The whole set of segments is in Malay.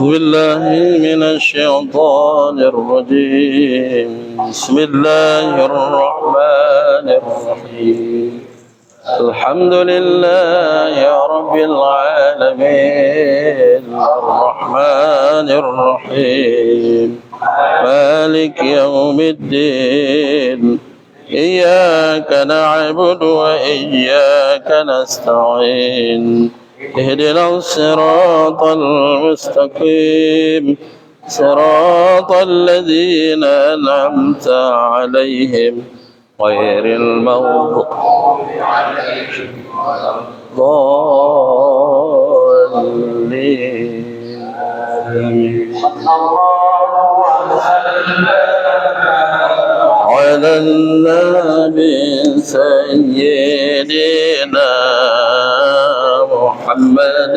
بالله من الشيطان الرجيم. بسم الله الرحمن الرحيم. الحمد لله رب العالمين الرحمن الرحيم مالك يوم الدين إياك نعبد وإياك نستعين اهدنا الصراط المستقيم صراط الذين أنعمت عليهم غير المغضوب عليهم ولا الضالين. على النبي سيدنا محمد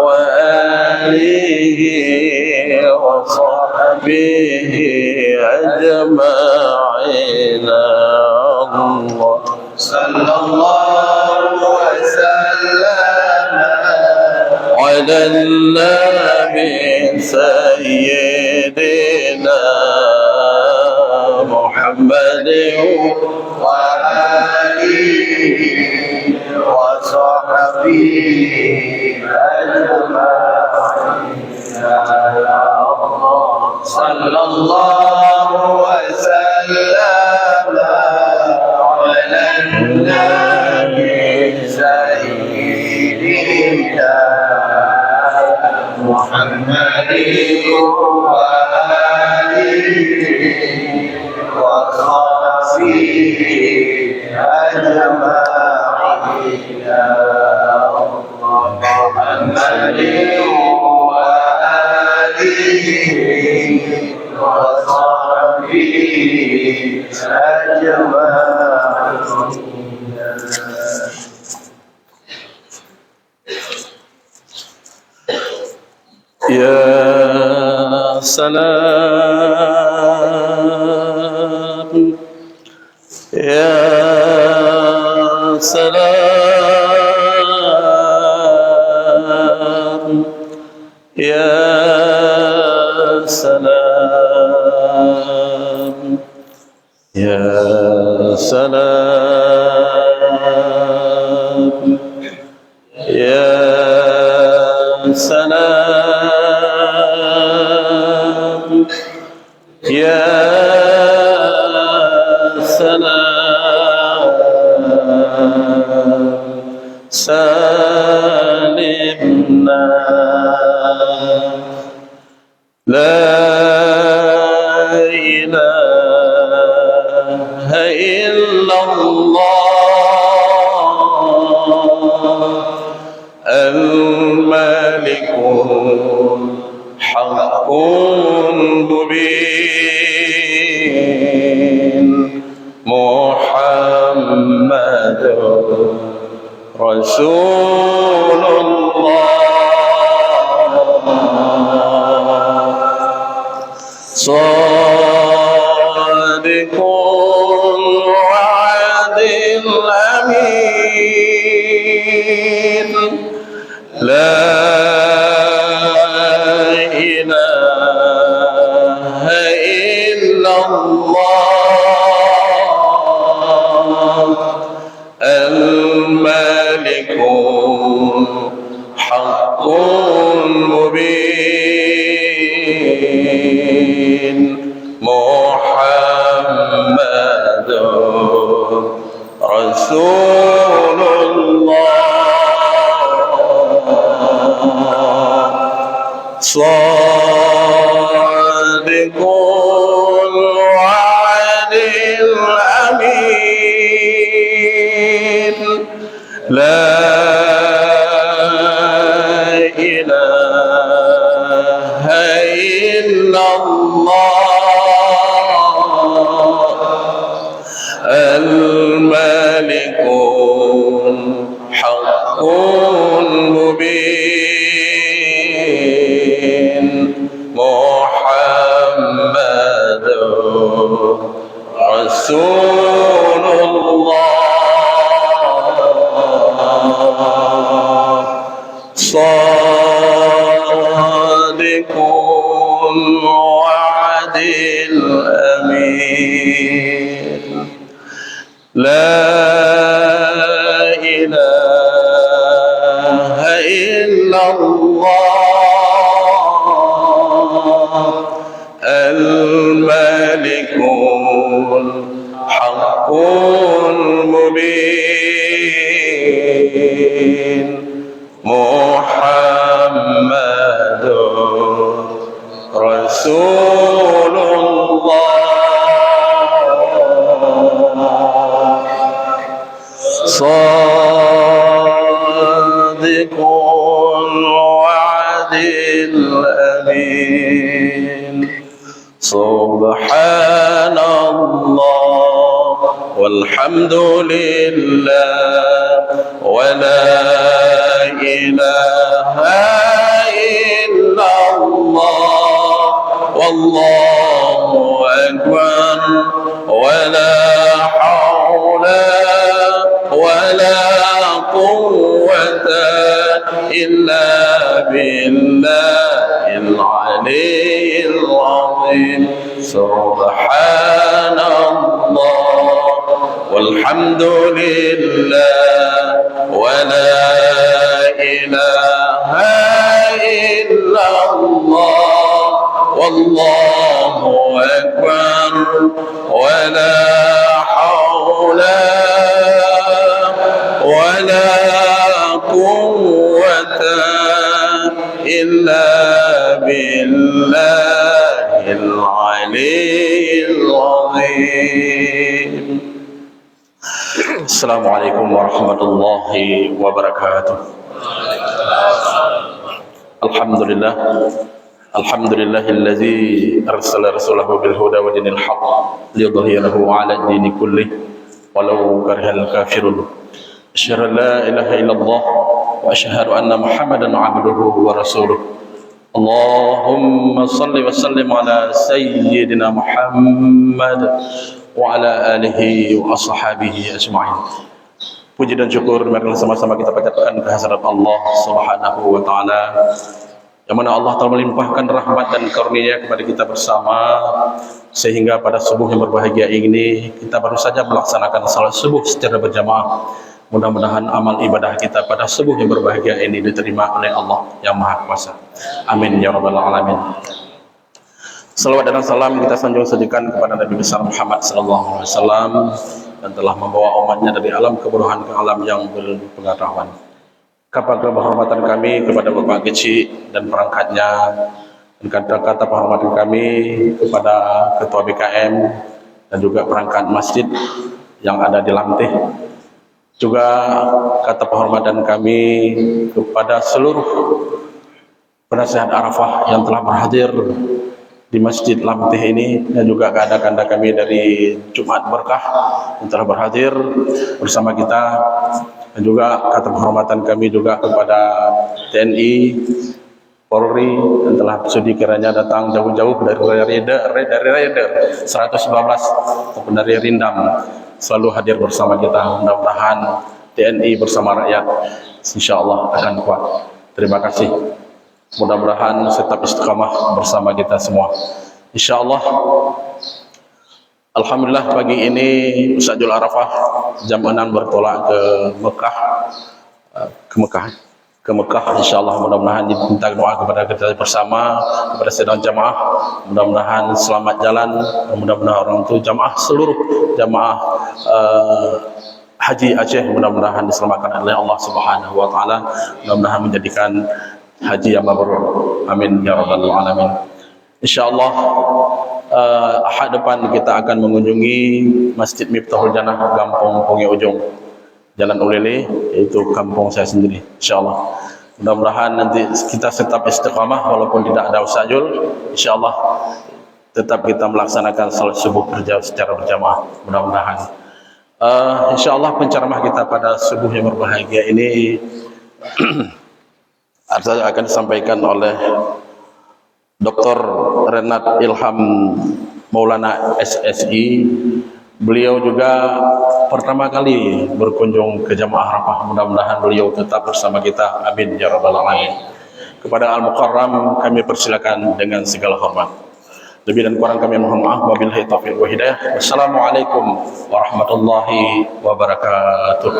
وآله وصحبه أجمعين. الله صلى الله وسلم على النبي سيدنا محمد وآله وصحبه أجمعين. صلى الله وسلم على النبي سيدنا محمد وآله وصحبه أجمعين. محمد وآله وصحبه أجمعين. يا سلام يا سلام يا سلام يا سلام يا سلام يا سلام سالمنا لا إله إلا الله الملك الحق المبين محمد رسول الله صادق وعد الأمين لا إله إلا الله الملك الحق المبين رسول الله صادق الوعد الأمين لا إله إلا الله الملك الحق المبين محمد رسول الله صادق الوعد الأمين لا إله إلا الله الملك الحق المبين محمد رسول الله صادق الوعد الأمين سبحان الله والحمد لله ولا إله إلا الله والله أكبر ولا حول ولا قوة إلا بالله العلي العظيم سبحان الله والحمد لله ولا إله إلا الله والله أكبر ولا حول ولا قوة إلا بالله العلي العظيم. السلام عليكم ورحمة الله وبركاته. الحمد لله الحمد لله الذي أرسل رسوله بالهدى ودين الحق ليظهره على الدين كله ولو كره الكافرون. أشهد أن لا إله إلا الله وأشهد أن محمدا عبده ورسوله. اللهم صل وسلم على سيدنا محمد وعلى آله وأصحابه أجمعين. Puji dan syukur marilah sama-sama kita panjatkan kehadirat Allah Subhanahu wa taala, yang mana Allah telah melimpahkan rahmat dan karunia kepada kita bersama, sehingga pada subuh yang berbahagia ini kita baru saja melaksanakan salat subuh secara berjamaah. Mudah-mudahan amal ibadah kita pada subuh yang berbahagia ini diterima oleh Allah yang Maha Kuasa. Amin ya rabbal alamin. Salawat dan salam kita sanjung sajikan kepada Nabi besar Muhammad sallallahu alaihi wasallam dan telah membawa umatnya dari alam kebodohan ke alam yang berpengetahuan. Kapan kehormatan kami kepada Bapak Kecil dan perangkatnya, dan kata-kata penghormatan kami kepada Ketua BKM dan juga perangkat masjid yang ada di Lamtih. Juga kata penghormatan kami kepada seluruh penasihat Arafah yang telah berhadir di Masjid Lamtih ini, dan juga kanda-kanda kami dari Jumat Berkah yang telah berhadir bersama kita, dan juga kata penghormatan kami juga kepada TNI, Polri yang telah sudi kiranya datang jauh-jauh dari Raider 112 ataupun dari Rindam, selalu hadir bersama kita. Mudah-mudahan TNI bersama rakyat insyaallah akan kuat. Terima kasih. Mudah-mudahan tetap istiqamah bersama kita semua insyaallah. Alhamdulillah pagi ini Ustadzul Arafah jam 6 bertolak ke Mekah insyaallah. Mudah-mudahan diminta doa kepada kita bersama, kepada sedang jamaah, mudah-mudahan selamat jalan, mudah-mudahan orang tua jamaah, seluruh jamaah Haji Aceh mudah-mudahan diselamatkan oleh Allah Subhanahu wa taala, mudah-mudahan menjadikan haji yang mabrur. Amin ya rabbal alamin. Insyaallah Ahad depan kita akan mengunjungi Masjid Miftahul Jannah, Kampung Pungi Ujung, Jalan Ulele, yaitu kampung saya sendiri. Insyaallah mudah-mudahan nanti kita tetap istiqamah walaupun tidak ada Ustazul. Insyaallah tetap kita melaksanakan salat subuh secara berjamaah, mudah-mudahan. Insyaallah penceramah kita pada subuh yang berbahagia ini akan disampaikan oleh Dr. Renat Ilham Maulana SSI. Beliau juga pertama kali berkunjung ke Jamaah Arafah, mudah-mudahan beliau tetap bersama kita. Amin ya rabbal alamin. Kepada Al-Mukarram kami persilakan dengan segala hormat. Lebih dan kurang kami mohon maaf. Wabillahi taufiq wa hidayah. Wassalamualaikum warahmatullahi wabarakatuh.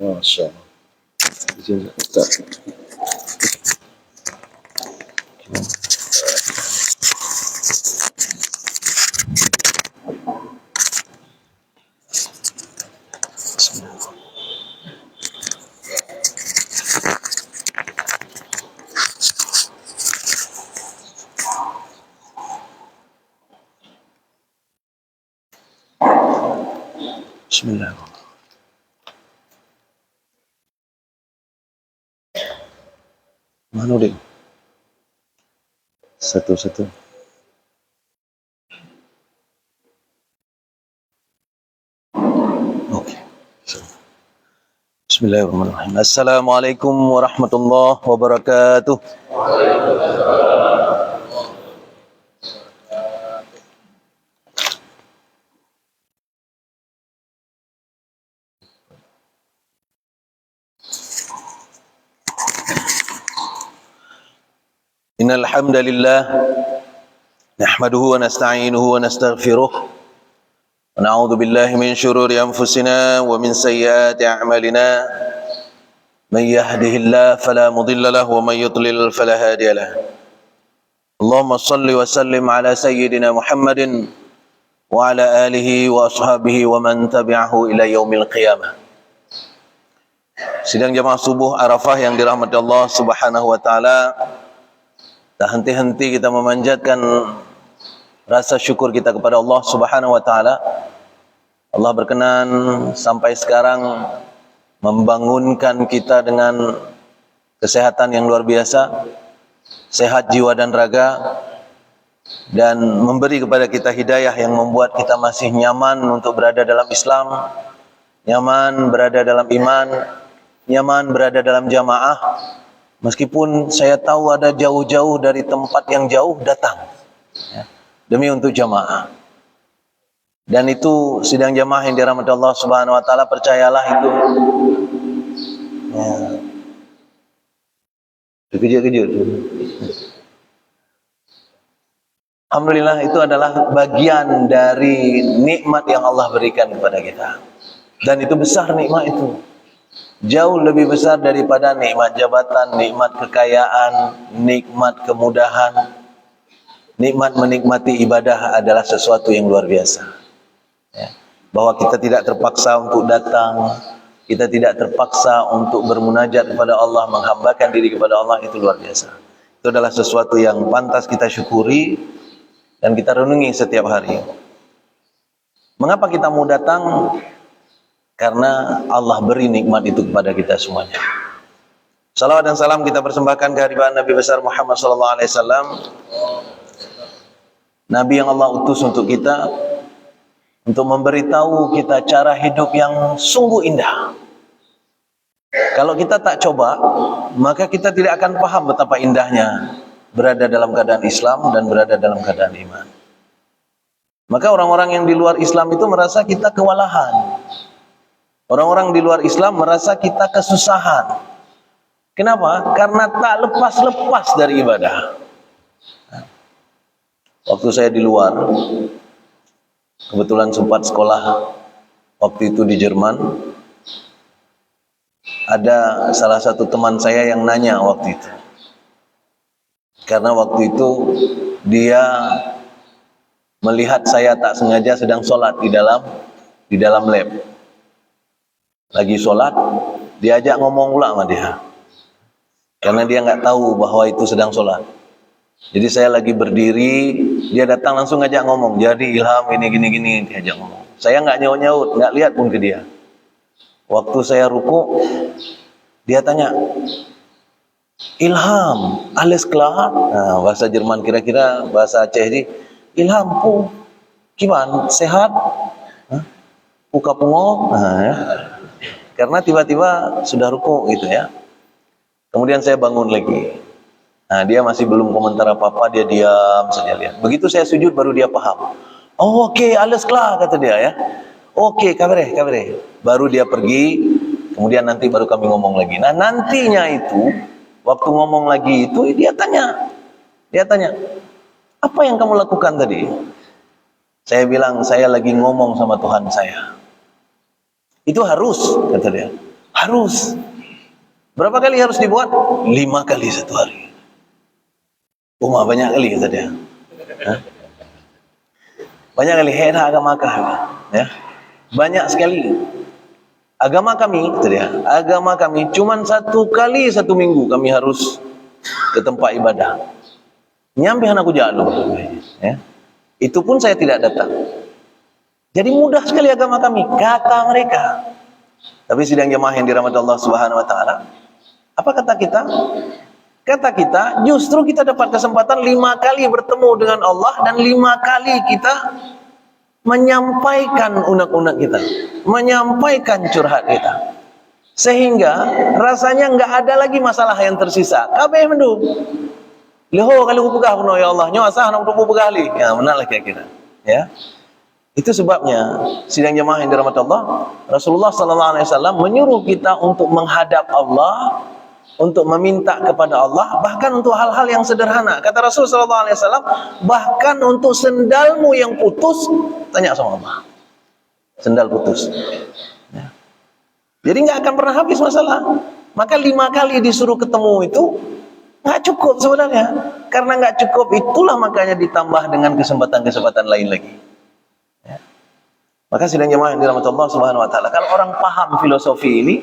Masya Allah. Bismillahirrahmanirrahim. Mana dia? Satu-satu. Okey. Bismillahirrahmanirrahim. Assalamualaikum warahmatullahi wabarakatuh. Innal hamdalillah nahmaduhu wa nasta'inuhu wa nastaghfiruh wa na'udzu billahi min shururi anfusina wa min sayyiati a'malina. Man yahdihillahu fala mudilla lahu wa man yudlil fala hadiya lahu. Allahumma shalli wa sallim ala sayyidina Muhammadin wa ala alihi wa ashabihi wa man tabi'ahu ila yaumil qiyamah. Sidang jamaah subuh Arafah yang dirahmati Allah Subhanahu wa taala, tak henti-henti kita memanjatkan rasa syukur kita kepada Allah Subhanahu wa taala. Allah berkenan sampai sekarang membangunkan kita dengan kesehatan yang luar biasa, sehat jiwa dan raga, dan memberi kepada kita hidayah yang membuat kita masih nyaman untuk berada dalam Islam, nyaman berada dalam iman, nyaman berada dalam jamaah. Meskipun saya tahu ada jauh-jauh dari tempat yang jauh datang, ya, demi untuk jamaah. Dan itu sidang jamaah yang dirahmati Allah Subhanahu wa taala, percayalah itu. Ya. Terkejut-kejut. Alhamdulillah, itu adalah bagian dari nikmat yang Allah berikan kepada kita. Dan itu besar nikmat itu. Jauh lebih besar daripada nikmat jabatan, nikmat kekayaan, nikmat kemudahan. Nikmat menikmati ibadah adalah sesuatu yang luar biasa, ya. Bahwa kita tidak terpaksa untuk datang, kita tidak terpaksa untuk bermunajat kepada Allah, menghambakan diri kepada Allah, itu luar biasa. Itu adalah sesuatu yang pantas kita syukuri dan kita renungi setiap hari. Mengapa kita mau datang? Karena Allah beri nikmat itu kepada kita semuanya. Salawat dan salam kita persembahkan kehadiran Nabi besar Muhammad SAW, Nabi yang Allah utus untuk kita, untuk memberitahu kita cara hidup yang sungguh indah. Kalau kita tak coba, maka kita tidak akan paham betapa indahnya berada dalam keadaan Islam dan berada dalam keadaan iman. Maka orang-orang yang di luar Islam itu merasa kita kewalahan. Orang-orang di luar Islam merasa kita kesusahan. Kenapa? Karena tak lepas-lepas dari ibadah. Waktu saya di luar, Kebetulan sempat sekolah waktu itu di Jerman. Ada salah satu teman saya yang nanya waktu itu. Karena waktu itu dia melihat saya tak sengaja sedang sholat di dalam lab. Lagi sholat, diajak ngomong pula sama dia. Karena dia nggak tahu bahwa itu sedang sholat. Jadi saya lagi berdiri, dia datang langsung ngajak ngomong. Jadi Ilham ini gini diajak ngomong. Saya nggak nyaut, nggak lihat pun ke dia. Waktu saya ruku, dia tanya, Ilham, alles klar? Nah, bahasa Jerman kira-kira bahasa Aceh ini, Ilham, gimana? Sehat? Puka pungo? Ya. Karena tiba-tiba sudah ruku gitu ya. Kemudian saya bangun lagi. Nah, dia masih belum komentar apa-apa, dia diam saja lihat. Begitu saya sujud baru dia paham. Oh, oke, alles klar kata dia ya. Oke, kabare. Baru dia pergi, kemudian nanti baru kami ngomong lagi. Nah, nantinya itu waktu ngomong lagi itu dia tanya, apa yang kamu lakukan tadi? Saya bilang, saya lagi ngomong sama Tuhan saya. Itu harus, kata dia. Harus. Berapa kali harus dibuat? 5 kali satu hari. Banyak kali, kata dia. Banyak kali, agama kami. Ya. Banyak sekali. Agama kami, kata dia, agama kami cuman 1 kali 1 minggu kami harus ke tempat ibadah. Nyampe aku jatuh. Ya. Itu pun saya tidak datang. Jadi mudah sekali agama kami, kata mereka. Tapi sidang jemaah yang dirahmati Allah Subhanahu wa taala, apa kata kita? Kata kita, justru kita dapat kesempatan 5 kali bertemu dengan Allah dan 5 kali kita menyampaikan unek-unek kita, menyampaikan curhat kita. Sehingga rasanya nggak ada lagi masalah yang tersisa. Kabeh mendung. Leho kali ku pegah ya Allah, nyo asah nak ku pegah li. Ya, benar lah kira-kira. Ya. Itu sebabnya sidang jemaah yang dirahmati Allah, Rasulullah sallallahu alaihi wasallam menyuruh kita untuk menghadap Allah, untuk meminta kepada Allah, bahkan untuk hal-hal yang sederhana. Kata Rasul sallallahu alaihi wasallam, bahkan untuk sendalmu yang putus, tanya sama Allah. Sendal putus. Ya. Jadi nggak akan pernah habis masalah. Maka 5 kali disuruh ketemu itu nggak cukup sebenarnya. Karena nggak cukup, itulah makanya ditambah dengan kesempatan-kesempatan lain lagi. Ya. Maka sidang jemaah yang dirahmati Allah Subhanahu wa taala, kalau orang paham filosofi ini,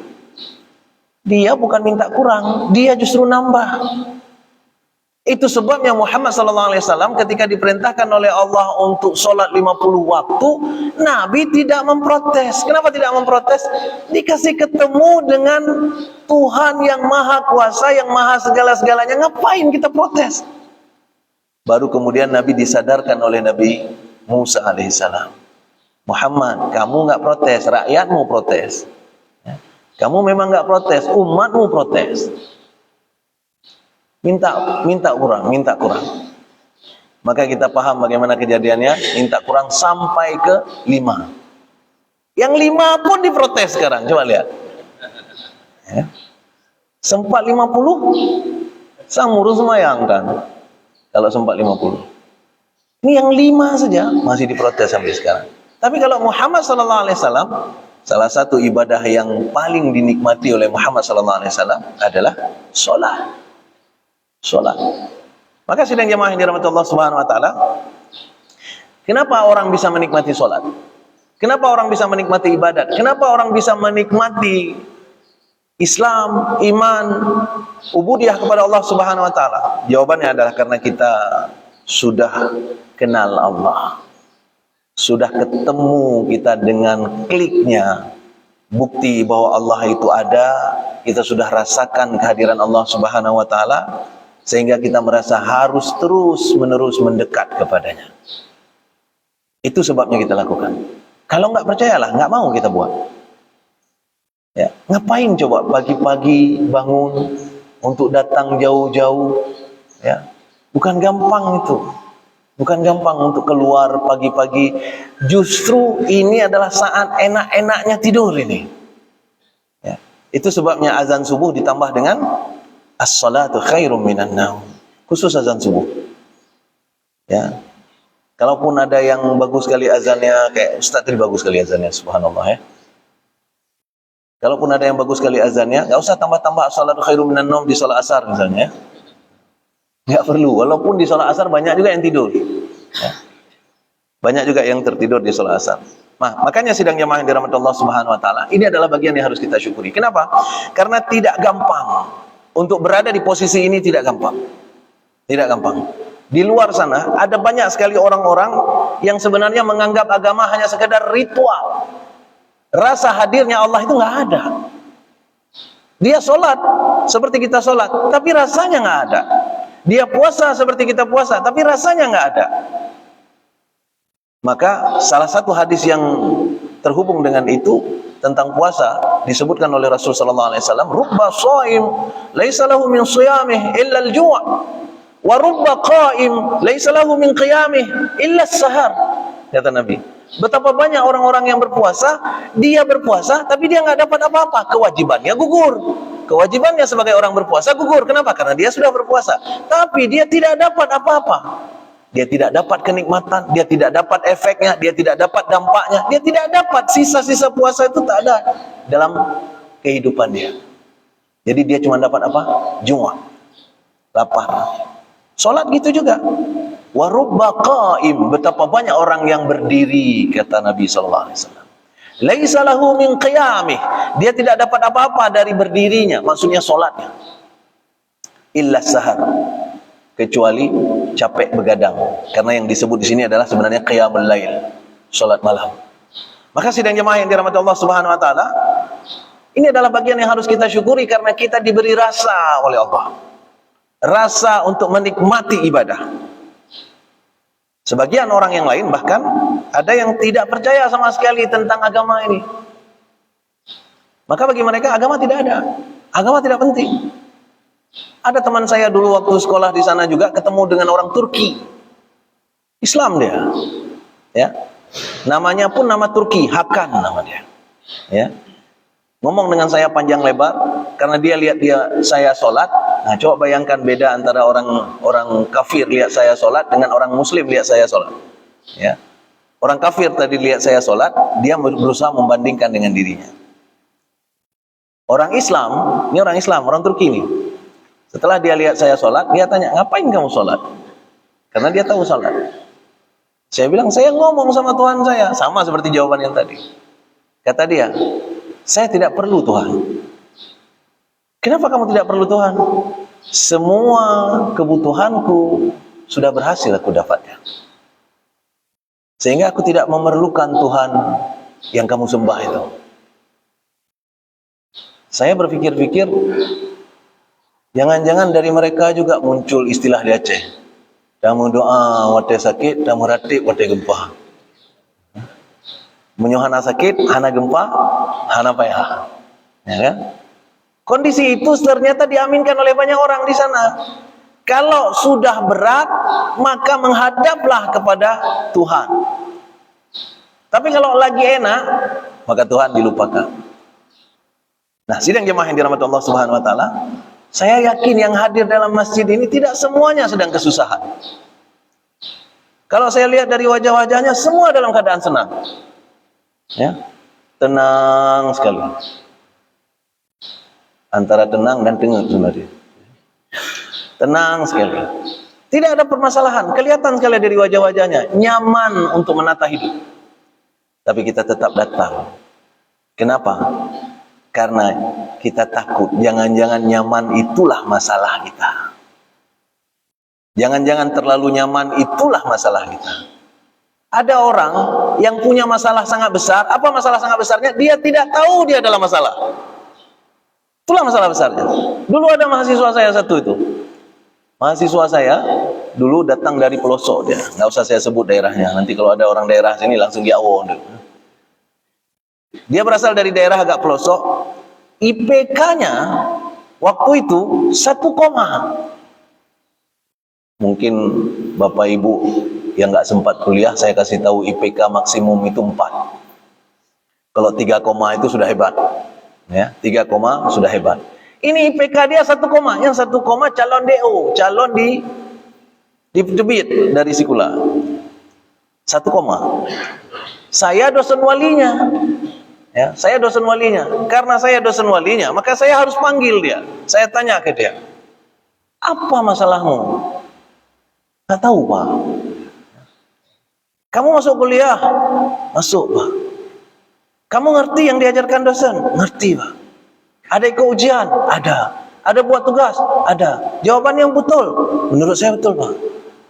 dia bukan minta kurang, dia justru nambah. Itu sebabnya Muhammad sallallahu alaihi wasallam ketika diperintahkan oleh Allah untuk sholat 50 waktu, Nabi tidak memprotes. Kenapa tidak memprotes? Dikasih ketemu dengan Tuhan yang maha kuasa, yang maha segala-segalanya, ngapain kita protes? Baru kemudian Nabi disadarkan oleh Nabi Musa alaihissalam, Muhammad, kamu nggak protes, rakyatmu protes. Kamu memang nggak protes, umatmu protes. Minta kurang. Maka kita paham bagaimana kejadiannya. Minta kurang sampai ke 5. Yang 5 pun diprotes sekarang. Coba lihat. Ya. Sempat 50, samuru semayangkan. Kalau sempat 50. Ini yang 5 saja masih diprotes sampai sekarang. Tapi kalau Muhammad SAW, salah satu ibadah yang paling dinikmati oleh Muhammad SAW adalah sholat. Maka sidang jemaah yang dirahmati Allah Subhanahu wa taala, kenapa orang bisa menikmati sholat? Kenapa orang bisa menikmati ibadat? Kenapa orang bisa menikmati Islam, iman, ubudiyah kepada Allah Subhanahu wa taala? Jawabannya adalah karena kita sudah kenal Allah. Sudah ketemu kita dengan kliknya bukti bahwa Allah itu ada, kita sudah rasakan kehadiran Allah Subhanahu wa taala, sehingga kita merasa harus terus-menerus mendekat kepadanya. Itu sebabnya kita lakukan. Kalau nggak percayalah, nggak mau kita buat. Ya, ngapain coba pagi-pagi bangun untuk datang jauh-jauh? Ya, bukan gampang itu. Bukan gampang untuk keluar pagi-pagi. Justru ini adalah saat enak-enaknya tidur ini. Ya, itu sebabnya azan subuh ditambah dengan as-salatu khairum minan naum. Khusus azan subuh. Ya. Kalaupun ada yang bagus sekali azannya, kayak Ustaz tadi bagus sekali azannya, subhanallah ya. Kalaupun ada yang bagus sekali azannya, nggak usah tambah-tambah salatu khairum minan naum di salat asar misalnya. Nggak perlu, walaupun di salat asar banyak juga yang tidur. Ya. Banyak juga yang tertidur di salat asar. Nah, makanya sidang jamaah yang dirahmati Allah Subhanahu wa taala, ini adalah bagian yang harus kita syukuri. Kenapa? Karena tidak gampang. Untuk berada di posisi ini tidak gampang. Tidak gampang. Di luar sana ada banyak sekali orang-orang yang sebenarnya menganggap agama hanya sekedar ritual. Rasa hadirnya Allah itu nggak ada. Dia sholat seperti kita sholat, tapi rasanya nggak ada. Dia puasa seperti kita puasa, tapi rasanya nggak ada. Maka salah satu hadis yang terhubung dengan itu tentang puasa disebutkan oleh Rasul sallallahu alaihi wasallam, "Rubba shaim laisa lahu min shiyamih illa al-ju', wa rubba qa'im laisa lahu min qiyamih illa as-sahar." Kata Nabi, betapa banyak orang-orang yang berpuasa, dia berpuasa tapi dia nggak dapat apa-apa, kewajibannya gugur. Kewajibannya sebagai orang berpuasa gugur. Kenapa? Karena dia sudah berpuasa, tapi dia tidak dapat apa-apa. Dia tidak dapat kenikmatan, dia tidak dapat efeknya, dia tidak dapat dampaknya, dia tidak dapat sisa-sisa puasa itu, tak ada dalam kehidupan dia. Jadi dia cuma dapat apa? Jua, lapar. Sholat gitu juga. Wa rubba qa'im, betapa banyak orang yang berdiri, kata Nabi sallallahu alaihi wasallam. Laisa lahu min qiyamih, dia tidak dapat apa-apa dari berdirinya, maksudnya sholatnya. Illa sahar, kecuali capek begadang. Karena yang disebut di sini adalah sebenarnya qiyamul lail, salat malam. Maka sidang jemaah yang dirahmati Allah Subhanahu wa taala, ini adalah bagian yang harus kita syukuri karena kita diberi rasa oleh Allah. Rasa untuk menikmati ibadah. Sebagian orang yang lain bahkan ada yang tidak percaya sama sekali tentang agama ini. Maka bagi mereka agama tidak ada. Agama tidak penting. Ada teman saya dulu waktu sekolah di sana juga ketemu dengan orang Turki. Islam dia. Ya. Namanya pun nama Turki, Hakan nama dia. Ya. Ngomong dengan saya panjang lebar karena dia lihat saya sholat. Nah, coba bayangkan beda antara orang kafir lihat saya sholat dengan orang muslim lihat saya sholat. Ya. Orang kafir tadi lihat saya sholat, dia berusaha membandingkan dengan dirinya. Orang Islam, ini orang Islam, orang Turki ini. Setelah dia lihat saya sholat, dia tanya, ngapain kamu sholat? Karena dia tahu sholat. Saya bilang, saya ngomong sama Tuhan saya. Sama seperti jawaban yang tadi. Kata dia, saya tidak perlu Tuhan. Kenapa kamu tidak perlu Tuhan? Semua kebutuhanku sudah berhasil aku dapatkan. Sehingga aku tidak memerlukan Tuhan yang kamu sembah itu. Saya berpikir-pikir, jangan-jangan dari mereka juga muncul istilah di Aceh. Damu doa, wate sakit, damu ratik, wate gempa. Menyuhana sakit, hana gempa, hana payah. Ya kan? Kondisi itu ternyata diaminkan oleh banyak orang di sana. Kalau sudah berat, maka menghadaplah kepada Tuhan. Tapi kalau lagi enak, maka Tuhan dilupakan. Nah, sidang jemaah yang dirahmati Allah Subhanahu wa taala, saya yakin yang hadir dalam masjid ini tidak semuanya sedang kesusahan. Kalau saya lihat dari wajah-wajahnya, semua dalam keadaan senang. Ya, tenang sekali. Antara tenang dan tengah sebenarnya. Tenang sekali. Tidak ada permasalahan. Kelihatan sekali dari wajah-wajahnya. Nyaman untuk menata hidup. Tapi kita tetap datang. Kenapa? Karena kita takut. Jangan-jangan nyaman itulah masalah kita. Jangan-jangan terlalu nyaman itulah masalah kita. Ada orang yang punya masalah sangat besar. Apa masalah sangat besarnya? Dia tidak tahu dia adalah masalah. Itulah masalah besarnya. Dulu ada mahasiswa saya satu itu. Mahasiswa saya dulu datang dari pelosok dia. Nggak usah saya sebut daerahnya. Nanti kalau ada orang daerah sini langsung diawon. Dia berasal dari daerah agak pelosok. IPK-nya waktu itu 1, mungkin Bapak Ibu yang nggak sempat kuliah, saya kasih tahu IPK maksimum itu 4. Kalau 3, itu sudah hebat. Ya, 3, sudah hebat. Ini IPK dia 1, yang 1, calon DO, calon di Tebit dari Sikula. 1 koma. Saya dosen walinya. Ya, saya dosen walinya. Karena saya dosen walinya, maka saya harus panggil dia. Saya tanya ke dia, apa masalahmu? Nggak tahu, Pak. Kamu masuk kuliah? Masuk, Pak. Kamu ngerti yang diajarkan dosen? Ngerti, Pak. Ada ikut ujian? Ada. Ada buat tugas? Ada. Jawaban yang betul? Menurut saya betul, Pak.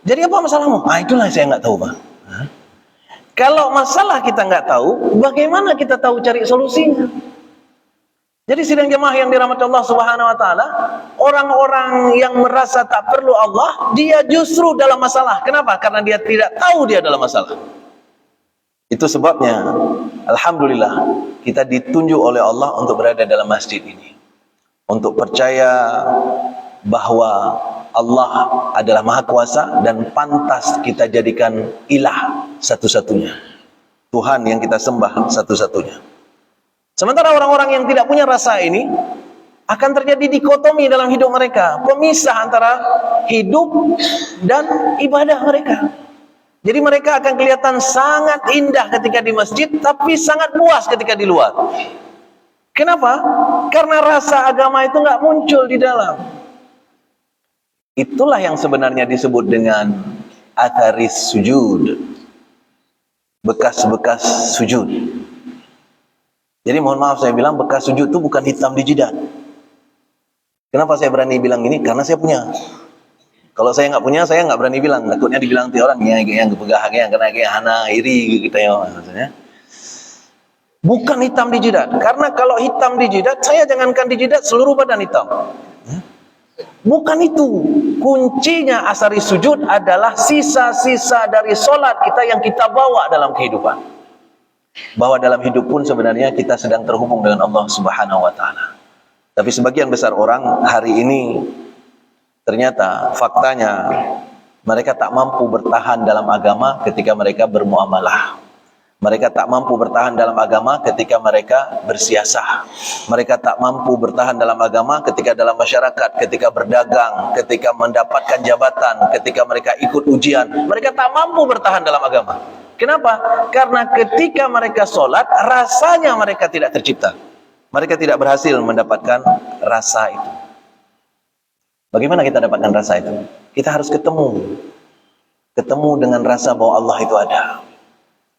Jadi apa masalahmu? Itulah yang saya nggak tahu, Pak. Kalau masalah kita nggak tahu, bagaimana kita tahu cari solusinya? Jadi sidang jemaah yang dirahmati Allah Subhanahu wa taala, orang-orang yang merasa tak perlu Allah, dia justru dalam masalah. Kenapa? Karena dia tidak tahu dia dalam masalah. Itu sebabnya alhamdulillah kita ditunjuk oleh Allah untuk berada dalam masjid ini. Untuk percaya bahwa Allah adalah Maha Kuasa dan pantas kita jadikan ilah satu-satunya. Tuhan yang kita sembah satu-satunya. Sementara orang-orang yang tidak punya rasa ini, akan terjadi dikotomi dalam hidup mereka. Pemisah antara hidup dan ibadah mereka. Jadi mereka akan kelihatan sangat indah ketika di masjid, tapi sangat puas ketika di luar. Kenapa? Karena rasa agama itu nggak muncul di dalam. Itulah yang sebenarnya disebut dengan atharis sujud. Bekas-bekas sujud. Jadi mohon maaf saya bilang bekas sujud itu bukan hitam di jidat. Kenapa saya berani bilang ini? Karena saya punya. Kalau saya nggak punya, saya nggak berani bilang. Takutnya dibilang ti orang yang kepegah yang kena kayak hana iri kita ya maksudnya. Bukan hitam di jidat. Karena kalau hitam di jidat, saya jangankan di jidat, seluruh badan hitam. Bukan itu. Kuncinya asari sujud adalah sisa-sisa dari solat kita yang kita bawa dalam kehidupan. Bahwa dalam hidup pun sebenarnya kita sedang terhubung dengan Allah Subhanahu wa taala. Tapi sebagian besar orang hari ini ternyata faktanya mereka tak mampu bertahan dalam agama ketika mereka bermuamalah. Mereka tak mampu bertahan dalam agama ketika mereka bersiasah. Mereka tak mampu bertahan dalam agama ketika dalam masyarakat, ketika berdagang, ketika mendapatkan jabatan, ketika mereka ikut ujian. Mereka tak mampu bertahan dalam agama. Kenapa? Karena ketika mereka sholat, rasanya mereka tidak tercipta. Mereka tidak berhasil mendapatkan rasa itu. Bagaimana kita dapatkan rasa itu? Kita harus ketemu. Ketemu dengan rasa bahwa Allah itu ada.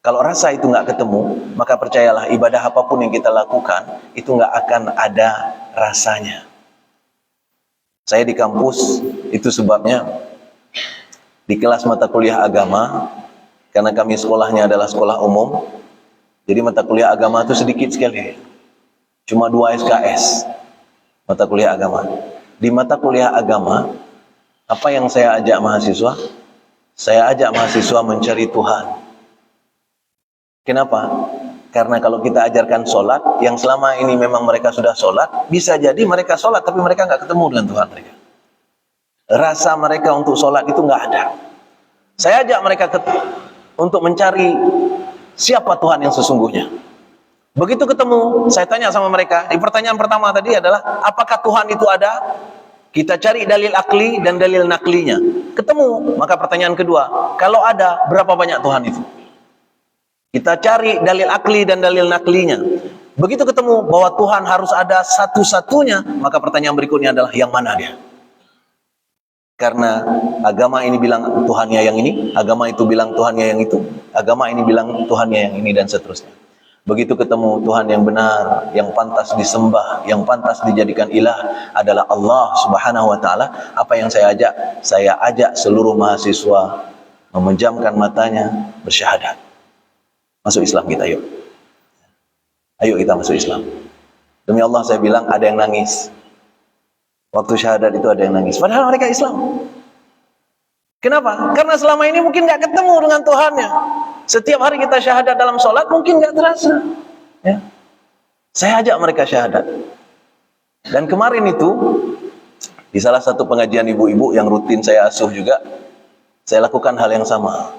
Kalau rasa itu nggak ketemu, maka percayalah ibadah apapun yang kita lakukan, itu nggak akan ada rasanya. Saya di kampus, itu sebabnya di kelas mata kuliah agama, karena kami sekolahnya adalah sekolah umum, jadi mata kuliah agama itu sedikit sekali. Cuma 2 SKS mata kuliah agama. Di mata kuliah agama, apa yang saya ajak mahasiswa? Saya ajak mahasiswa mencari Tuhan. Kenapa? Karena kalau kita ajarkan sholat, yang selama ini memang mereka sudah sholat, bisa jadi mereka sholat, tapi mereka nggak ketemu dengan Tuhan mereka. Rasa mereka untuk sholat itu nggak ada. Saya ajak mereka untuk mencari siapa Tuhan yang sesungguhnya. Begitu ketemu, saya tanya sama mereka, di pertanyaan pertama tadi adalah, apakah Tuhan itu ada? Kita cari dalil akli dan dalil naklinya. Ketemu, maka pertanyaan kedua, kalau ada, berapa banyak Tuhan itu? Kita cari dalil akli dan dalil naklinya. Begitu ketemu bahwa Tuhan harus ada satu-satunya, maka pertanyaan berikutnya adalah, yang mana dia? Karena agama ini bilang Tuhannya yang ini, agama itu bilang Tuhannya yang itu, agama ini bilang Tuhannya yang ini, dan seterusnya. Begitu ketemu Tuhan yang benar, yang pantas disembah, yang pantas dijadikan ilah adalah Allah Subhanahu wa taala. Apa yang saya ajak? Saya ajak seluruh mahasiswa memejamkan matanya, bersyahadat. Masuk Islam kita, yuk. Ayo kita masuk Islam. Demi Allah saya bilang, ada yang nangis. Waktu syahadat itu ada yang nangis. Padahal mereka Islam. Kenapa? Karena selama ini mungkin gak ketemu dengan Tuhannya. Setiap hari kita syahadat dalam sholat mungkin gak terasa. Ya. Saya ajak mereka syahadat. Dan kemarin itu, di salah satu pengajian ibu-ibu yang rutin saya asuh juga, saya lakukan hal yang sama.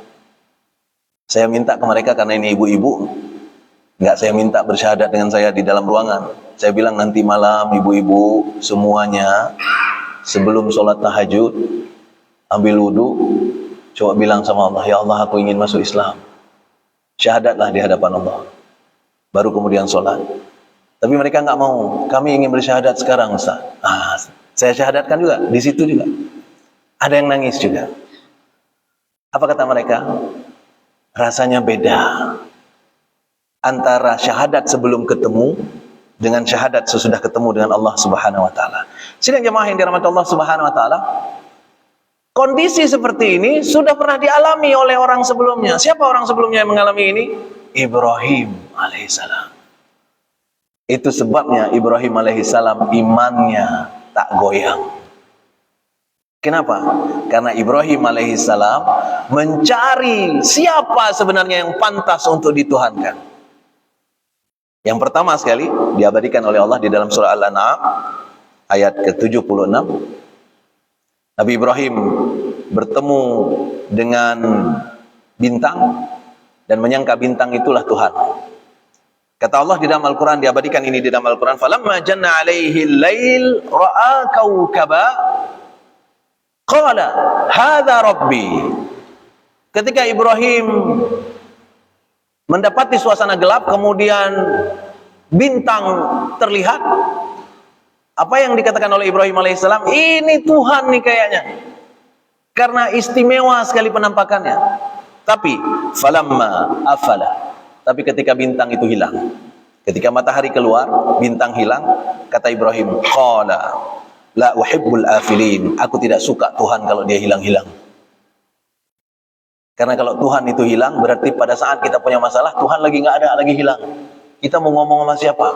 Saya minta ke mereka, karena ini ibu-ibu, nggak saya minta bersyahadat dengan saya di dalam ruangan. Saya bilang nanti malam ibu-ibu semuanya sebelum sholat tahajud ambil wudhu, Coba bilang sama Allah, ya Allah aku ingin masuk Islam. Syahadatlah di hadapan Allah. Baru kemudian sholat. Tapi mereka nggak mau. Kami ingin bersyahadat sekarang, Ustaz. Saya syahadatkan juga. Di situ juga. Ada yang nangis juga. Apa kata mereka? Rasanya beda. Antara syahadat sebelum ketemu dengan syahadat sesudah ketemu dengan Allah Subhanahu wa taala. Sidang jemaah yang dirahmati Allah Subhanahu wa taala, kondisi seperti ini sudah pernah dialami oleh orang sebelumnya. Siapa orang sebelumnya yang mengalami ini? Ibrahim alaihissalam. Itu sebabnya Ibrahim alaihissalam imannya tak goyang. Kenapa? Karena Ibrahim alaihissalam mencari siapa sebenarnya yang pantas untuk dituhankan. Yang pertama sekali diabadikan oleh Allah di dalam surah Al-An'am ayat ke-76. Nabi Ibrahim bertemu dengan bintang dan menyangka bintang itulah Tuhan. Kata Allah di dalam Al-Quran, diabadikan ini di dalam Al-Quran, falamma janna alaihi al-lail ra'a kawkaba qala hadza rabbi. Ketika Ibrahim mendapati suasana gelap, kemudian bintang terlihat, apa yang dikatakan oleh Ibrahim alaihissalam? Ini Tuhan nih kayaknya, karena istimewa sekali penampakannya. Tapi falamma afala, tapi ketika bintang itu hilang, ketika matahari keluar, bintang hilang, kata Ibrahim, qala la uhibbul afilin, aku tidak suka Tuhan kalau dia hilang-hilang. Karena kalau Tuhan itu hilang, berarti pada saat kita punya masalah, Tuhan lagi nggak ada, lagi hilang. Kita mau ngomong sama siapa?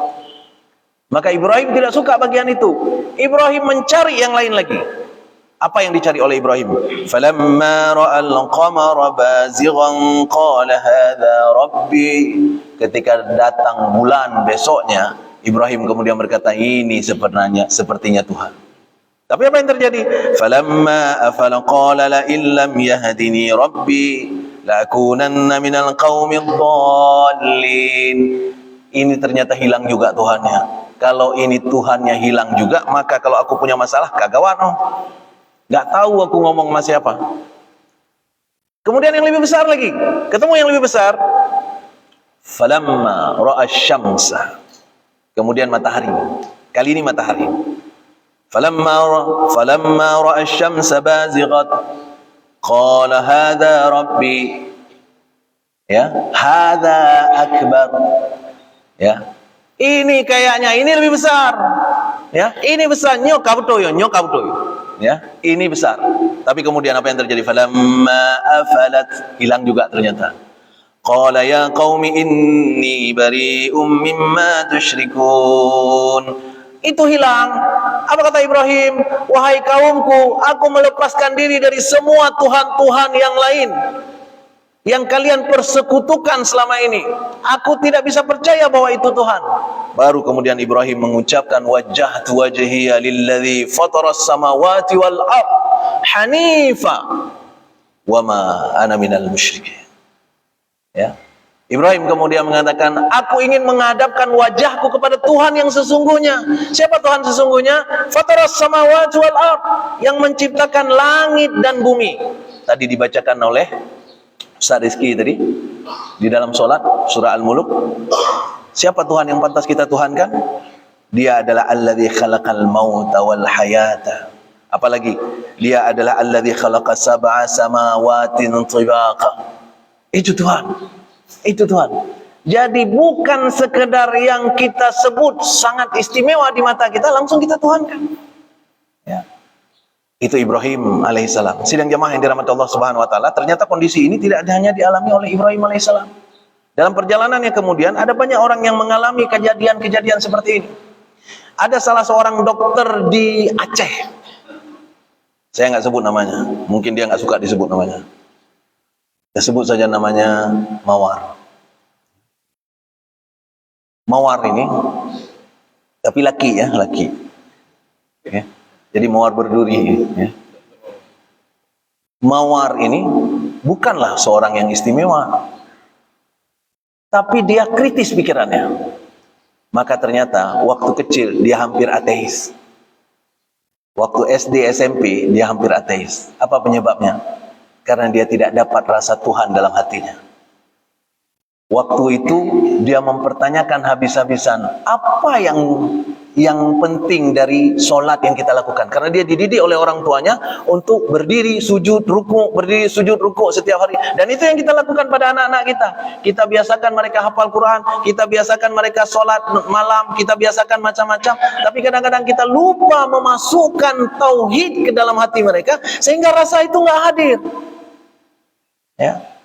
Maka Ibrahim tidak suka bagian itu. Ibrahim mencari yang lain lagi. Apa yang dicari oleh Ibrahim? Falamma ra'al qamara bazighan qala hadza rabbi. Ketika datang bulan besoknya, Ibrahim kemudian berkata, ini sepertinya Tuhan. Tapi apa yang terjadi? Falamma afala qala la illam yahdini rabbi lakunanna minal qaumid dhallin. Ini ternyata hilang juga Tuhannya. Kalau ini Tuhannya hilang juga, maka kalau aku punya masalah kagak wano. Gak tahu aku ngomong sama siapa. Kemudian yang lebih besar lagi, ketemu yang lebih besar. Falamma ra'a syamsa. Kemudian matahari. Kali ini matahari. Falamma ra'a syamsa bazighat qala hadza rabbi. Ya, hadza akbar. Ya. Ini kayaknya ini lebih besar. Ya, ini besar, nyok kabutoyo. Ya, ini besar. Tapi kemudian apa yang terjadi? Falamma afalat, hilang juga ternyata. Qala ya qaumi inni bari'um mimma tusyrikun. Itu hilang. Apa kata Ibrahim? Wahai kaumku, aku melepaskan diri dari semua tuhan-tuhan yang lain yang kalian persekutukan selama ini. Aku tidak bisa percaya bahwa itu Tuhan. Baru kemudian Ibrahim mengucapkan wajjahtu wajhiya lilladzi fataras samawati wal ard hanifa wama ana minal musyrikin. Ya. Ibrahim kemudian mengatakan, aku ingin menghadapkan wajahku kepada Tuhan yang sesungguhnya. Siapa Tuhan sesungguhnya? Fataras samawati wal ard, yang menciptakan langit dan bumi. Tadi dibacakan oleh Ustaz Rizki tadi di dalam sholat surah Al-Muluk. Siapa Tuhan yang pantas kita tuhankan? Dia adalah alladzi khalaqal mauta wal hayata. Apalagi dia adalah alladzi khalaqa sab'a samawatin tibaqa. Itu Tuhan. Itu Tuhan. Jadi bukan sekedar yang kita sebut sangat istimewa di mata kita, langsung kita tuhankan. Ya. Itu Ibrahim alaihissalam. Sidang jamaah yang dirahmati Allah Subhanahu wa taala, ternyata kondisi ini tidak hanya dialami oleh Ibrahim alaihissalam. Dalam perjalanannya kemudian ada banyak orang yang mengalami kejadian-kejadian seperti ini. Ada salah seorang dokter di Aceh. Saya nggak sebut namanya, mungkin dia nggak suka disebut namanya. Saya sebut saja namanya Mawar. Mawar ini, tapi laki ya, laki. Ya. Jadi mawar berduri. Ya. Mawar ini bukanlah seorang yang istimewa, tapi dia kritis pikirannya. Maka ternyata waktu kecil dia hampir ateis. Waktu SD SMP dia hampir ateis. Apa penyebabnya? karena dia tidak dapat rasa Tuhan dalam hatinya. Waktu itu dia mempertanyakan habis-habisan apa yang penting dari solat yang kita lakukan, karena dia dididik oleh orang tuanya untuk berdiri sujud ruku setiap hari, dan itu yang kita lakukan pada anak-anak kita. Kita biasakan mereka hafal Quran, kita biasakan mereka solat malam, kita biasakan macam-macam, tapi kadang-kadang kita lupa memasukkan tauhid ke dalam hati mereka sehingga rasa itu nggak hadir. Ya.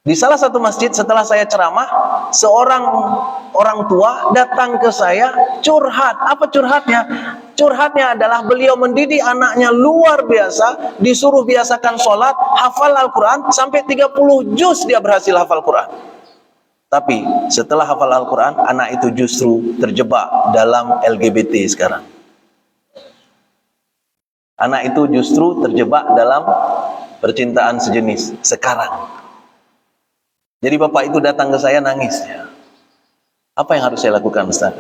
Di salah satu masjid setelah saya ceramah, seorang orang tua datang ke saya curhat. Apa curhatnya? Curhatnya adalah beliau mendidik anaknya luar biasa, disuruh biasakan sholat, hafal Al-Quran, sampai 30 juz dia berhasil hafal Quran. Tapi setelah hafal Al-Quran, anak itu justru terjebak dalam LGBT sekarang. Anak itu justru terjebak dalam percintaan sejenis sekarang. Jadi bapak itu datang ke saya nangis. Apa yang harus saya lakukan, Ustaz?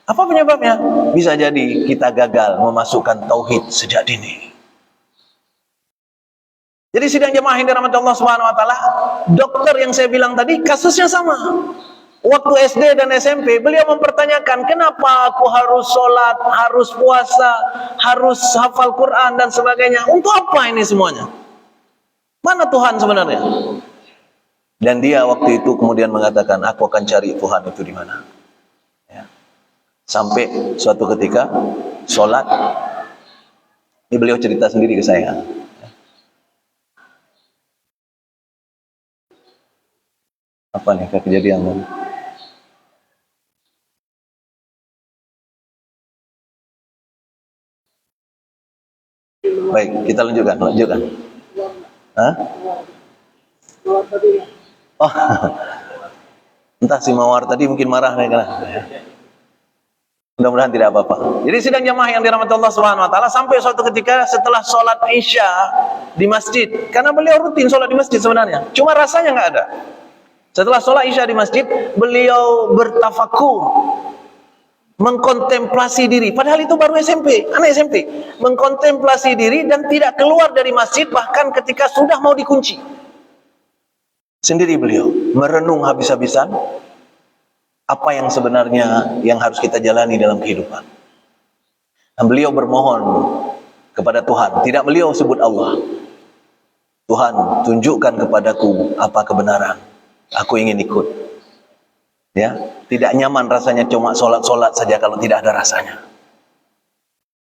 Apa penyebabnya? Bisa jadi kita gagal memasukkan tauhid sejak dini. Jadi sidang jemaah yang dirahmati Allah Subhanahu wa taala, dokter yang saya bilang tadi kasusnya sama. Waktu SD dan SMP, beliau mempertanyakan, kenapa aku harus sholat, harus puasa, harus hafal Quran dan sebagainya? Untuk apa ini semuanya? Mana Tuhan sebenarnya? Dan dia waktu itu kemudian mengatakan, aku akan cari Tuhan itu di mana. Ya. Sampai suatu ketika sholat, ini beliau cerita sendiri ke saya. Apa nih kejadian? Baik, kita lanjutkan. Hah? Oh, entah si Mawar tadi mungkin marah nih karena. Mudah-mudahan tidak apa-apa. Jadi sidang jamaah yang dirahmati Allah Subhanahu wa taala, sampai suatu ketika setelah sholat Isya di masjid, karena beliau rutin sholat di masjid sebenarnya, cuma rasanya nggak ada. Setelah sholat Isya di masjid, beliau bertafakur, mengkontemplasi diri, padahal itu baru SMP, anak SMP, mengkontemplasi diri dan tidak keluar dari masjid bahkan ketika sudah mau dikunci. Sendiri beliau merenung habis-habisan apa yang sebenarnya yang harus kita jalani dalam kehidupan. Dan beliau bermohon kepada Tuhan, tidak beliau sebut Allah. Tuhan, tunjukkan kepadaku apa kebenaran, aku ingin ikut. Ya, tidak nyaman rasanya cuma sholat-sholat saja kalau tidak ada rasanya.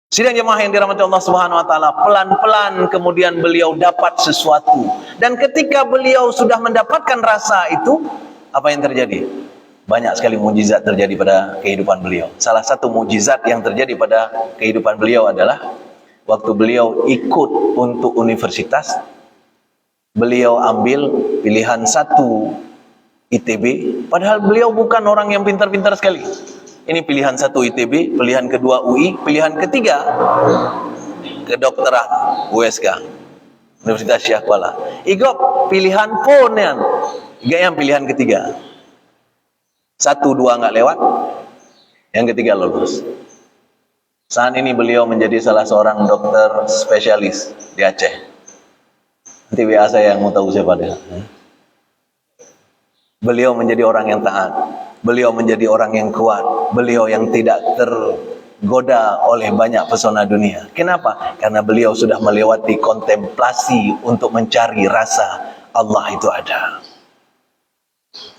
Sidang jemaah yang dirahmati Allah Subhanahu wa taala, pelan-pelan kemudian beliau dapat sesuatu. Dan ketika beliau sudah mendapatkan rasa itu, apa yang terjadi? Banyak sekali mukjizat terjadi pada kehidupan beliau. Salah satu mukjizat yang terjadi pada kehidupan beliau adalah waktu beliau ikut untuk universitas, beliau ambil pilihan 1 ITB, padahal beliau bukan orang yang pintar-pintar sekali. Ini pilihan 1 ITB, pilihan kedua UI, pilihan ketiga kedokteran USK, Universitas Syekh Kuala. Igop pilihan pun yang pilihan ketiga. 1, 2 nggak lewat, yang ketiga lolos. Saat ini beliau menjadi salah seorang dokter spesialis di Aceh. Nanti WA saya yang mau tahu siapa dia. Beliau menjadi orang yang taat. Beliau menjadi orang yang kuat. Beliau yang tidak tergoda oleh banyak pesona dunia. Kenapa? Karena beliau sudah melewati kontemplasi untuk mencari rasa Allah itu ada.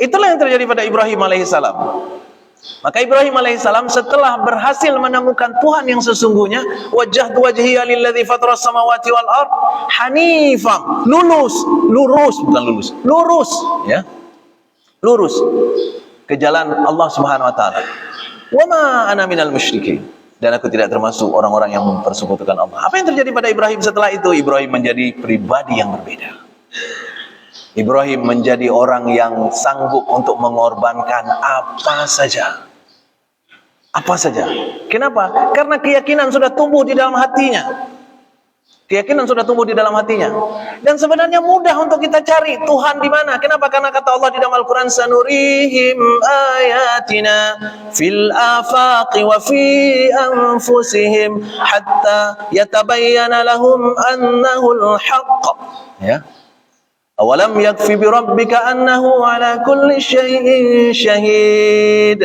Itulah yang terjadi pada Ibrahim alaihissalam. Maka Ibrahim alaihissalam setelah berhasil menemukan Tuhan yang sesungguhnya, wajjahtu wajhiya lilladzi fataras samawati wal ard hanifan, lurus, ya. Lurus ke jalan Allah Subhanahu wa taala. Wa ma ana minal musyrikin. Dan aku tidak termasuk orang-orang yang mempersekutukan Allah. Apa yang terjadi pada Ibrahim setelah itu? Ibrahim menjadi pribadi yang berbeda. Ibrahim menjadi orang yang sanggup untuk mengorbankan apa saja. Apa saja. Kenapa? Karena keyakinan sudah tumbuh di dalam hatinya. Keyakinan sudah tumbuh di dalam hatinya. Dan sebenarnya mudah untuk kita cari Tuhan di mana. Kenapa? Karena kata Allah di dalam Al-Quran, sanurihim ayatina fil afaqi wa fi anfusihim hatta yatabayyana lahum annahu al-haqq. Ya. Awalam yakfi bi rabbika annahu ala kulli syai'in syahid.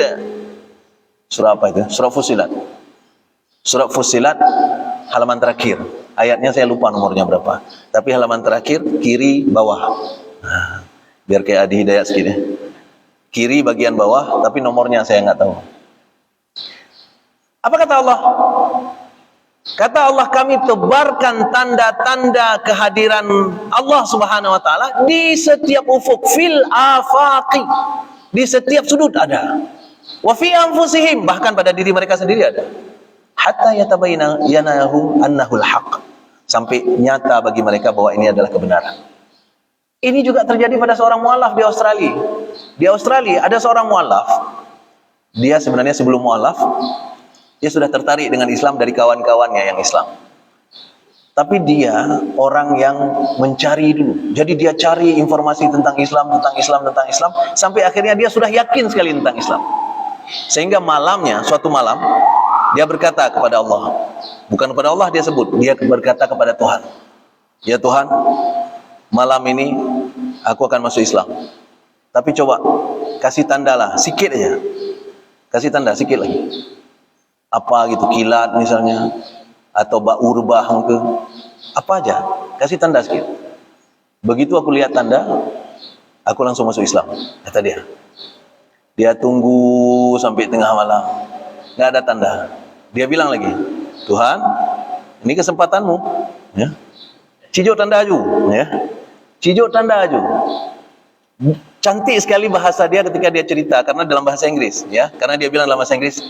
Surah apa itu? Surah Fussilat. Surah Fussilat halaman terakhir. Ayatnya saya lupa nomornya berapa. Tapi halaman terakhir kiri bawah. Nah, biar kayak Adi Hidayat segini. Kiri bagian bawah, tapi nomornya saya nggak tahu. Apa kata Allah? Kata Allah, kami tebarkan tanda-tanda kehadiran Allah Subhanahu wa taala di setiap ufuk, fil afaqi. Di setiap sudut ada. Wa fi anfusihim, bahkan pada diri mereka sendiri ada. Hatta yatabayyana yanahum annahul haqq. Sampai nyata bagi mereka bahwa ini adalah kebenaran. Ini juga terjadi pada seorang mualaf di Australia. Di Australia ada seorang mualaf. Dia sebenarnya sebelum mualaf, dia sudah tertarik dengan Islam dari kawan-kawannya yang Islam. Tapi dia orang yang mencari dulu. Jadi dia cari informasi tentang Islam, sampai akhirnya dia sudah yakin sekali tentang Islam. Sehingga malamnya, suatu malam, dia berkata kepada Allah. Bukan kepada Allah dia sebut, dia berkata kepada Tuhan. Ya Tuhan, malam ini aku akan masuk Islam. Tapi coba kasih tanda lah, sikit aja. Kasih tanda sikit lagi. Apa gitu, kilat misalnya, atau urbah ke, apa aja, kasih tanda sikit. Begitu aku lihat tanda, aku langsung masuk Islam, kata dia. Dia tunggu sampai tengah malam, nggak ada tanda. Dia bilang lagi, Tuhan, ini kesempatanmu, ya. Cijuk tanda aju, ya. Cijuk tanda aju. Cantik sekali bahasa dia ketika dia cerita, karena dalam bahasa Inggris, ya. Karena dia bilang dalam bahasa Inggris,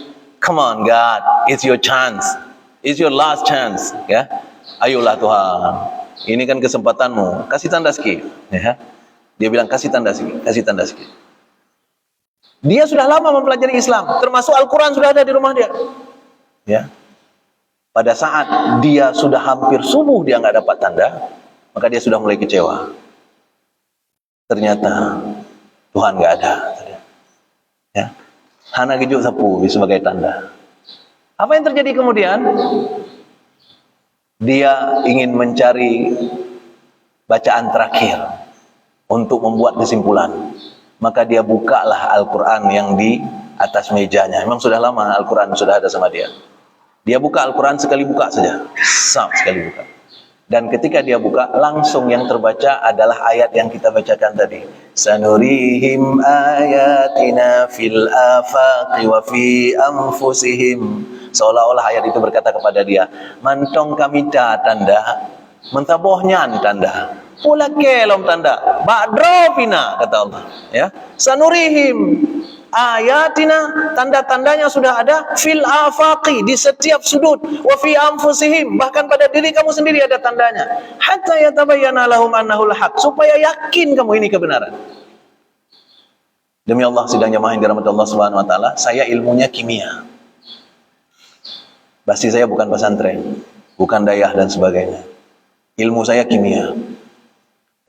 come on God, it's your chance, it's your last chance, ya. Ayolah Tuhan, ini kan kesempatanmu, kasih tanda sikit, ya. Dia bilang kasih tanda sikit, kasih tanda sikit. Dia sudah lama mempelajari Islam, termasuk Al-Quran sudah ada di rumah dia, ya. Pada saat dia sudah hampir subuh dia nggak dapat tanda, maka dia sudah mulai kecewa. Ternyata Tuhan nggak ada, ya. Hana gejuk sapu sebagai tanda. Apa yang terjadi kemudian? Dia ingin mencari bacaan terakhir untuk membuat kesimpulan. Maka dia bukalah Al-Quran yang di atas mejanya. Memang sudah lama Al-Quran sudah ada sama dia. Dia buka Al-Quran sekali buka saja. Sekali buka. Dan ketika dia buka, langsung yang terbaca adalah ayat yang kita bacakan tadi. Sanurihim ayatina fil afaqi wa fi anfusihim. Seolah-olah ayat itu berkata kepada dia, mantong kami tanda, mentabohnya tanda. Pula kelom tanda. Ba'drofina, kata Allah. Ya. Sanurihim ayatina, tanda-tandanya sudah ada, fil afaqi, di setiap sudut, wa fi anfusihim, bahkan pada diri kamu sendiri ada tandanya, hatta yatabayyana lahum annahul haq, supaya yakin kamu ini kebenaran. Demi Allah, sidang jamaah yang dirahmati Allah Subhanahu wa taala, saya ilmunya kimia. Pasti saya bukan pesantren, bukan dayah dan sebagainya. Ilmu saya kimia.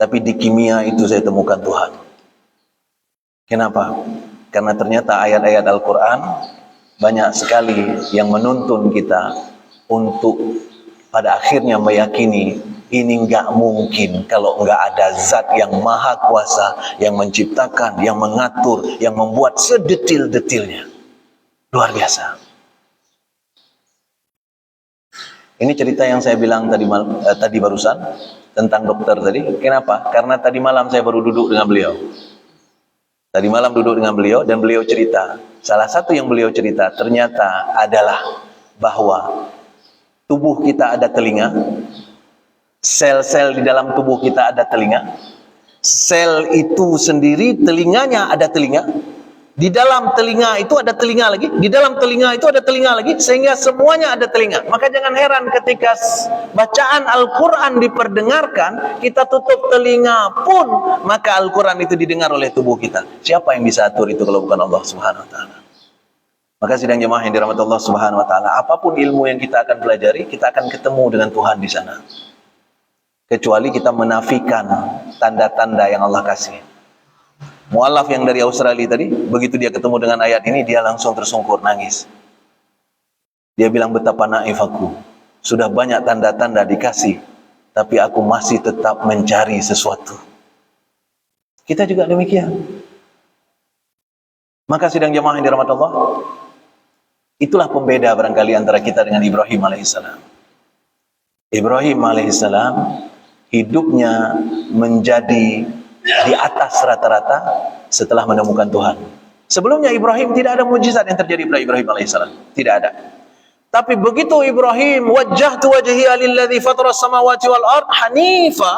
Tapi di kimia itu saya temukan Tuhan. Kenapa? Karena ternyata ayat-ayat Al-Quran banyak sekali yang menuntun kita untuk pada akhirnya meyakini ini nggak mungkin kalau nggak ada zat yang maha kuasa, yang menciptakan, yang mengatur, yang membuat sedetil-detilnya. Luar biasa. Ini cerita yang saya bilang tadi barusan tentang dokter tadi. Kenapa? Karena tadi malam saya baru duduk dengan beliau. Tadi malam duduk dengan beliau dan beliau cerita. Salah satu yang beliau cerita ternyata adalah bahwa tubuh kita ada telinga. Sel-sel di dalam tubuh kita ada telinga. Sel itu sendiri telinganya ada telinga. Di dalam telinga itu ada telinga lagi. Di dalam telinga itu ada telinga lagi. Sehingga semuanya ada telinga. Maka jangan heran ketika bacaan Al-Quran diperdengarkan, kita tutup telinga pun, maka Al-Quran itu didengar oleh tubuh kita. Siapa yang bisa atur itu kalau bukan Allah Subhanahu wa ta'ala? Maka sidang jemaah yang dirahmati Allah Subhanahu wa taala, apapun ilmu yang kita akan pelajari, kita akan ketemu dengan Tuhan di sana. Kecuali kita menafikan tanda-tanda yang Allah kasih. Mu'alaf yang dari Australia tadi, begitu dia ketemu dengan ayat ini, dia langsung tersungkur nangis. Dia bilang, betapa naif aku. Sudah banyak tanda-tanda dikasih, tapi aku masih tetap mencari sesuatu. Kita juga demikian. Maka sidang jemaah yang dirahmati Allah, itulah pembeda barangkali antara kita dengan Ibrahim alaihissalam. Ibrahim alaihissalam hidupnya menjadi di atas rata-rata setelah menemukan Tuhan. Sebelumnya Ibrahim tidak ada mujizat yang terjadi pada Ibrahim alaihissalam. Tidak ada. Tapi begitu Ibrahim, wajjahtu wajhiya lilladzi fatara as-samawati wal ard hanifa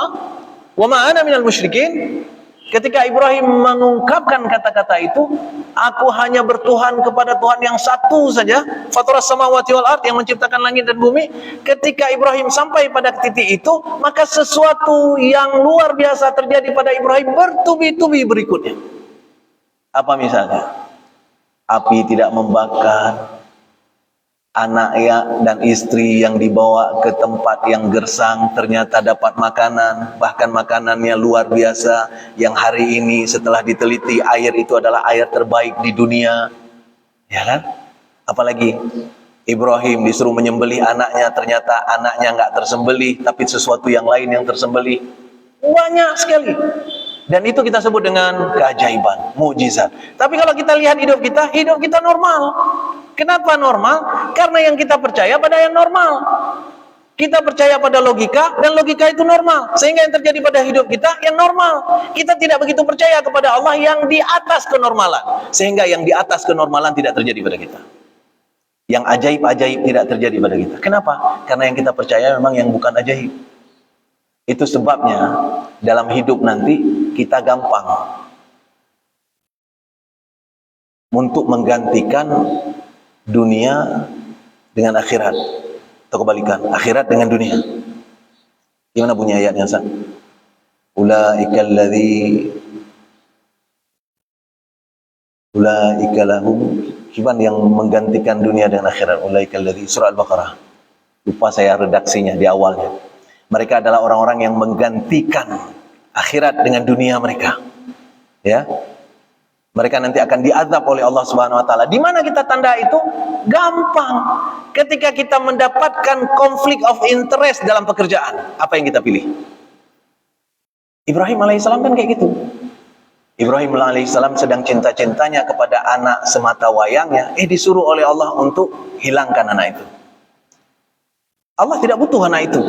wa ma ana minal musyrikin. Ketika Ibrahim mengungkapkan kata-kata itu, aku hanya bertuhan kepada Tuhan yang satu saja, fataras samawati wal ard, yang menciptakan langit dan bumi. Ketika Ibrahim sampai pada titik itu, maka sesuatu yang luar biasa terjadi pada Ibrahim bertubi-tubi berikutnya. Apa misalnya? Api tidak membakar, anak dan istri yang dibawa ke tempat yang gersang ternyata dapat makanan, bahkan makanannya luar biasa, yang hari ini setelah diteliti air itu adalah air terbaik di dunia, ya kan? Apalagi Ibrahim disuruh menyembelih anaknya, ternyata anaknya nggak tersembelih, tapi sesuatu yang lain yang tersembelih. Banyak sekali. Dan itu kita sebut dengan keajaiban, mukjizat. Tapi kalau kita lihat hidup kita normal. Kenapa normal? Karena yang kita percaya pada yang normal. Kita percaya pada logika, dan logika itu normal. Sehingga yang terjadi pada hidup kita yang normal. Kita tidak begitu percaya kepada Allah yang di atas kenormalan. Sehingga yang di atas kenormalan tidak terjadi pada kita. Yang ajaib-ajaib tidak terjadi pada kita. Kenapa? Karena yang kita percaya memang yang bukan ajaib. Itu sebabnya dalam hidup nanti kita gampang untuk menggantikan dunia dengan akhirat, atau kebalikan, akhirat dengan dunia. Gimana bunyi ayatnya, Ustaz? Ulaika lahum, cuman yang menggantikan dunia dengan akhirat. Ulaika alladzi, surah Al-Baqarah. Lupa saya redaksinya di awalnya. Mereka adalah orang-orang yang menggantikan akhirat dengan dunia mereka. Ya. Mereka nanti akan diazab oleh Allah Subhanahu wa taala. Di mana kita tanda itu? Gampang. Ketika kita mendapatkan konflik of interest dalam pekerjaan, apa yang kita pilih? Ibrahim alaihissalam kan kayak gitu. Ibrahim alaihissalam sedang cinta-cintanya kepada anak semata wayangnya, disuruh oleh Allah untuk hilangkan anak itu. Allah tidak butuh anak itu.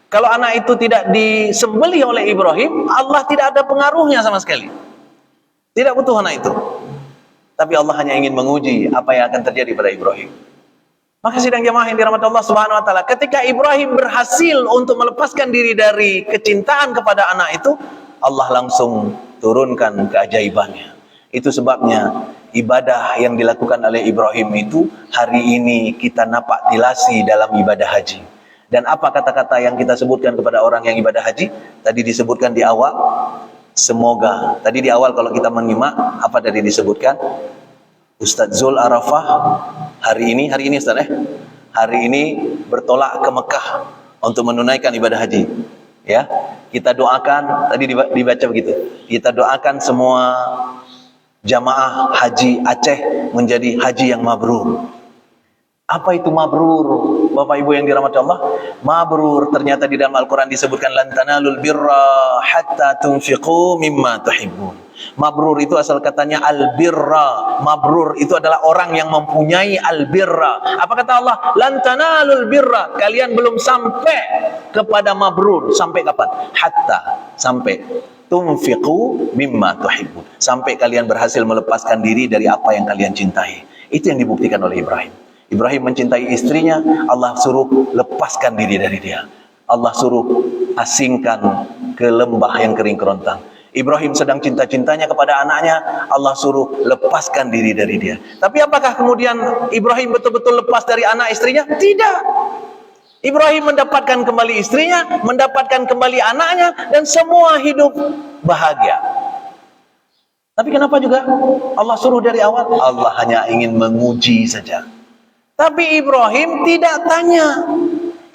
Kalau anak itu tidak disembelih oleh Ibrahim, Allah tidak ada pengaruhnya sama sekali. Tidak butuh anak itu. Tapi Allah hanya ingin menguji apa yang akan terjadi pada Ibrahim. Maka sidang jemaah yang dirahmati Allah Subhanahu wa taala, ketika Ibrahim berhasil untuk melepaskan diri dari kecintaan kepada anak itu, Allah langsung turunkan keajaibannya. Itu sebabnya ibadah yang dilakukan oleh Ibrahim itu hari ini kita napak tilasi dalam ibadah haji. Dan apa kata-kata yang kita sebutkan kepada orang yang ibadah haji? Tadi disebutkan di awal, semoga. Tadi di awal kalau kita menyimak, apa tadi disebutkan? Ustadz Zul Arafah hari ini Ustadz hari ini bertolak ke Mekah untuk menunaikan ibadah haji. Ya, kita doakan, tadi dibaca begitu. Kita doakan semua jamaah haji Aceh menjadi haji yang mabrur. Apa itu mabrur? Bapak Ibu yang dirahmati Allah, mabrur ternyata di dalam Al-Quran disebutkan lan tanalul birra hatta tunfiqu mimma tuhibbun. Mabrur itu asal katanya al-birra. Mabrur itu adalah orang yang mempunyai al-birra. Apa kata Allah? Lan tanalul birra. Kalian belum sampai kepada mabrur. Sampai kapan? Hatta, sampai tunfiqu mimma tuhibbun. Sampai kalian berhasil melepaskan diri dari apa yang kalian cintai. Itu yang dibuktikan oleh Ibrahim. Ibrahim mencintai istrinya, Allah suruh lepaskan diri dari dia. Allah suruh asingkan ke lembah yang kering kerontang. Ibrahim sedang cinta-cintanya kepada anaknya, Allah suruh lepaskan diri dari dia. Tapi apakah kemudian Ibrahim betul-betul lepas dari anak istrinya? Tidak. Ibrahim mendapatkan kembali istrinya, mendapatkan kembali anaknya, dan semua hidup bahagia. Tapi kenapa juga Allah suruh dari awal? Allah hanya ingin menguji saja. Tapi Ibrahim tidak tanya.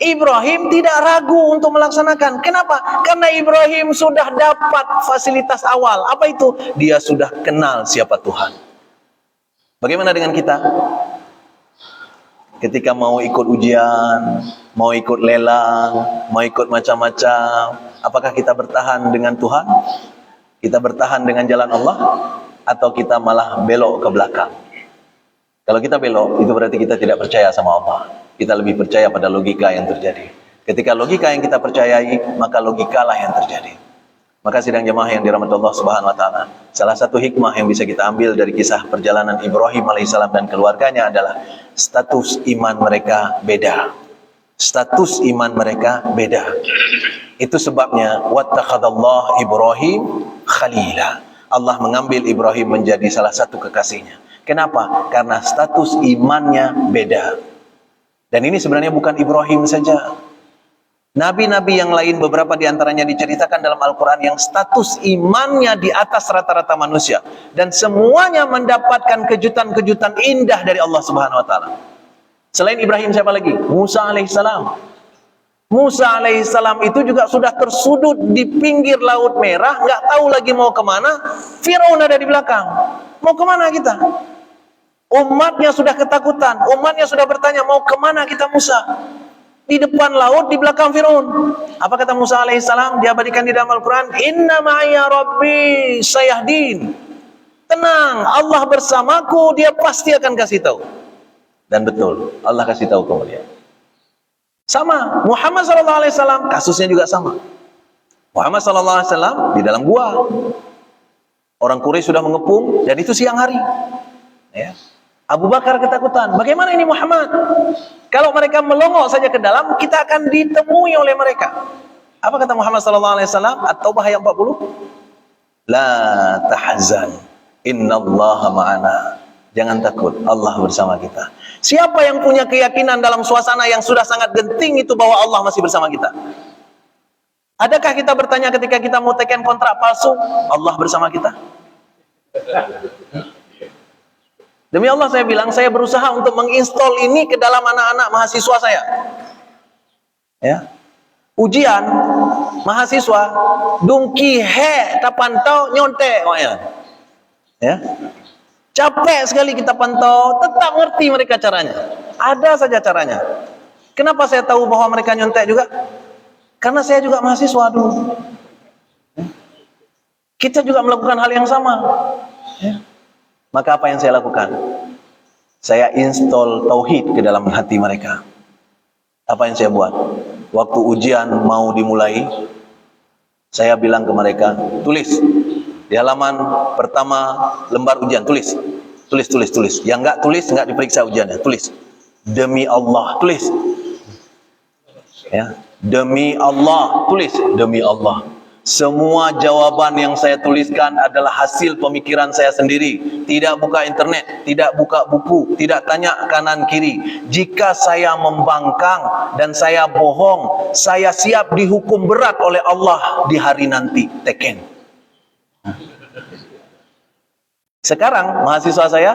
Ibrahim tidak ragu untuk melaksanakan. Kenapa? Karena Ibrahim sudah dapat fasilitas awal. Apa itu? Dia sudah kenal siapa Tuhan. Bagaimana dengan kita? Ketika mau ikut ujian, mau ikut lelang, mau ikut macam-macam, apakah kita bertahan dengan Tuhan? Kita bertahan dengan jalan Allah? Atau kita malah belok ke belakang? Kalau kita belok, itu berarti kita tidak percaya sama Allah. Kita lebih percaya pada logika yang terjadi. Ketika logika yang kita percayai, maka logikalah yang terjadi. Maka sidang jemaah yang dirahmati Allah Subhanahu wa taala, salah satu hikmah yang bisa kita ambil dari kisah perjalanan Ibrahim alaihissalam dan keluarganya adalah status iman mereka beda. Status iman mereka beda. Itu sebabnya wattakhadallahu Ibrahim khalila. Allah mengambil Ibrahim menjadi salah satu kekasihnya. Kenapa? Karena status imannya beda. Dan ini sebenarnya bukan Ibrahim saja. Nabi-nabi yang lain beberapa diantaranya diceritakan dalam Al-Quran yang status imannya di atas rata-rata manusia. Dan semuanya mendapatkan kejutan-kejutan indah dari Allah Subhanahu wa taala. Selain Ibrahim siapa lagi? Musa alaihissalam. Musa alaihissalam itu juga sudah tersudut di pinggir Laut Merah, nggak tahu lagi mau kemana. Firaun ada di belakang. Mau kemana kita? Umatnya sudah ketakutan. Umatnya sudah bertanya, mau kemana kita Musa? Di depan laut, di belakang Firaun. Apa kata Musa alaihissalam? Diabadikan di dalam Al-Quran. Inna ma'aya rabbi sayahdin. Tenang, Allah bersamaku, dia pasti akan kasih tahu. Dan betul, Allah kasih tahu kemudian. Sama, Muhammad SAW kasusnya juga sama. Muhammad SAW di dalam gua. Orang Quraisy sudah mengepung dan itu siang hari. Ya. Abu Bakar ketakutan. Bagaimana ini Muhammad? Kalau mereka melongok saja ke dalam, kita akan ditemui oleh mereka. Apa kata Muhammad SAW? At-Taubah ayat 40. La tahzan, innallaha ma'ana. Jangan takut, Allah bersama kita. Siapa yang punya keyakinan dalam suasana yang sudah sangat genting itu bahwa Allah masih bersama kita? Adakah kita bertanya ketika kita mau teken kontrak palsu, Allah bersama kita? Demi Allah saya bilang, saya berusaha untuk menginstall ini ke dalam anak-anak mahasiswa saya. Ya. Ujian mahasiswa dungki he ta pantau nyontek ya. Capek sekali kita pantau, tetap ngerti mereka caranya. Ada saja caranya. Kenapa saya tahu bahwa mereka nyontek juga? Karena saya juga mahasiswa dulu. Kita juga melakukan hal yang sama. Ya. Maka apa yang saya lakukan? Saya install tauhid ke dalam hati mereka. Apa yang saya buat? Waktu ujian mau dimulai, saya bilang ke mereka, tulis di halaman pertama lembar ujian, tulis. Yang enggak tulis, enggak diperiksa ujiannya, tulis. Demi Allah, tulis. Ya, demi Allah, tulis. Demi Allah. Semua jawaban yang saya tuliskan adalah hasil pemikiran saya sendiri. Tidak buka internet, tidak buka buku, tidak tanya kanan kiri. Jika saya membangkang dan saya bohong, saya siap dihukum berat oleh Allah di hari nanti. Teken. Sekarang mahasiswa saya,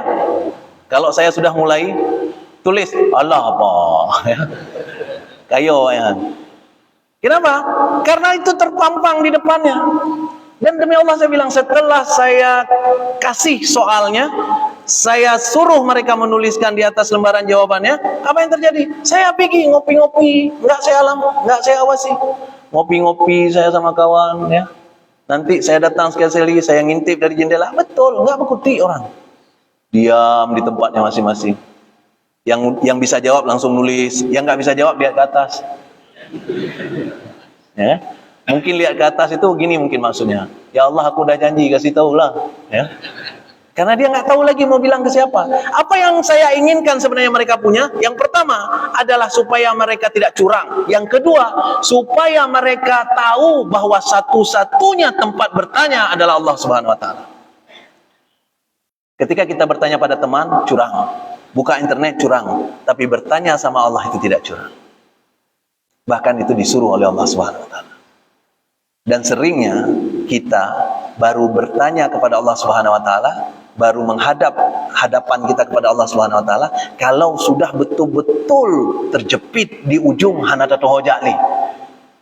kalau saya sudah mulai tulis, Allah apa? Kayo ya. Kenapa? Karena itu terpampang di depannya. Dan demi Allah saya bilang, setelah saya kasih soalnya, saya suruh mereka menuliskan di atas lembaran jawabannya, apa yang terjadi? Saya pergi ngopi-ngopi, nggak saya awasi. Ngopi-ngopi saya sama kawan, ya. Nanti saya datang sekali, saya ngintip dari jendela, betul, nggak mengikuti orang. Diam di tempatnya masing-masing. Yang bisa jawab langsung nulis, yang nggak bisa jawab lihat ke atas. Ya, mungkin lihat ke atas itu gini mungkin maksudnya, ya Allah aku udah janji kasih tahu lah, ya. Karena dia nggak tahu lagi mau bilang ke siapa. Apa yang saya inginkan sebenarnya mereka punya, yang pertama adalah supaya mereka tidak curang. Yang kedua, supaya mereka tahu bahwa satu-satunya tempat bertanya adalah Allah Subhanahu Wa Taala. Ketika kita bertanya pada teman, curang. Buka internet, curang. Tapi bertanya sama Allah itu tidak curang. Bahkan itu disuruh oleh Allah Subhanahu wa taala. Dan seringnya kita baru bertanya kepada Allah Subhanahu wa taala, baru hadapan kita kepada Allah Subhanahu wa taala kalau sudah betul-betul terjepit di ujung hanatatul hojali.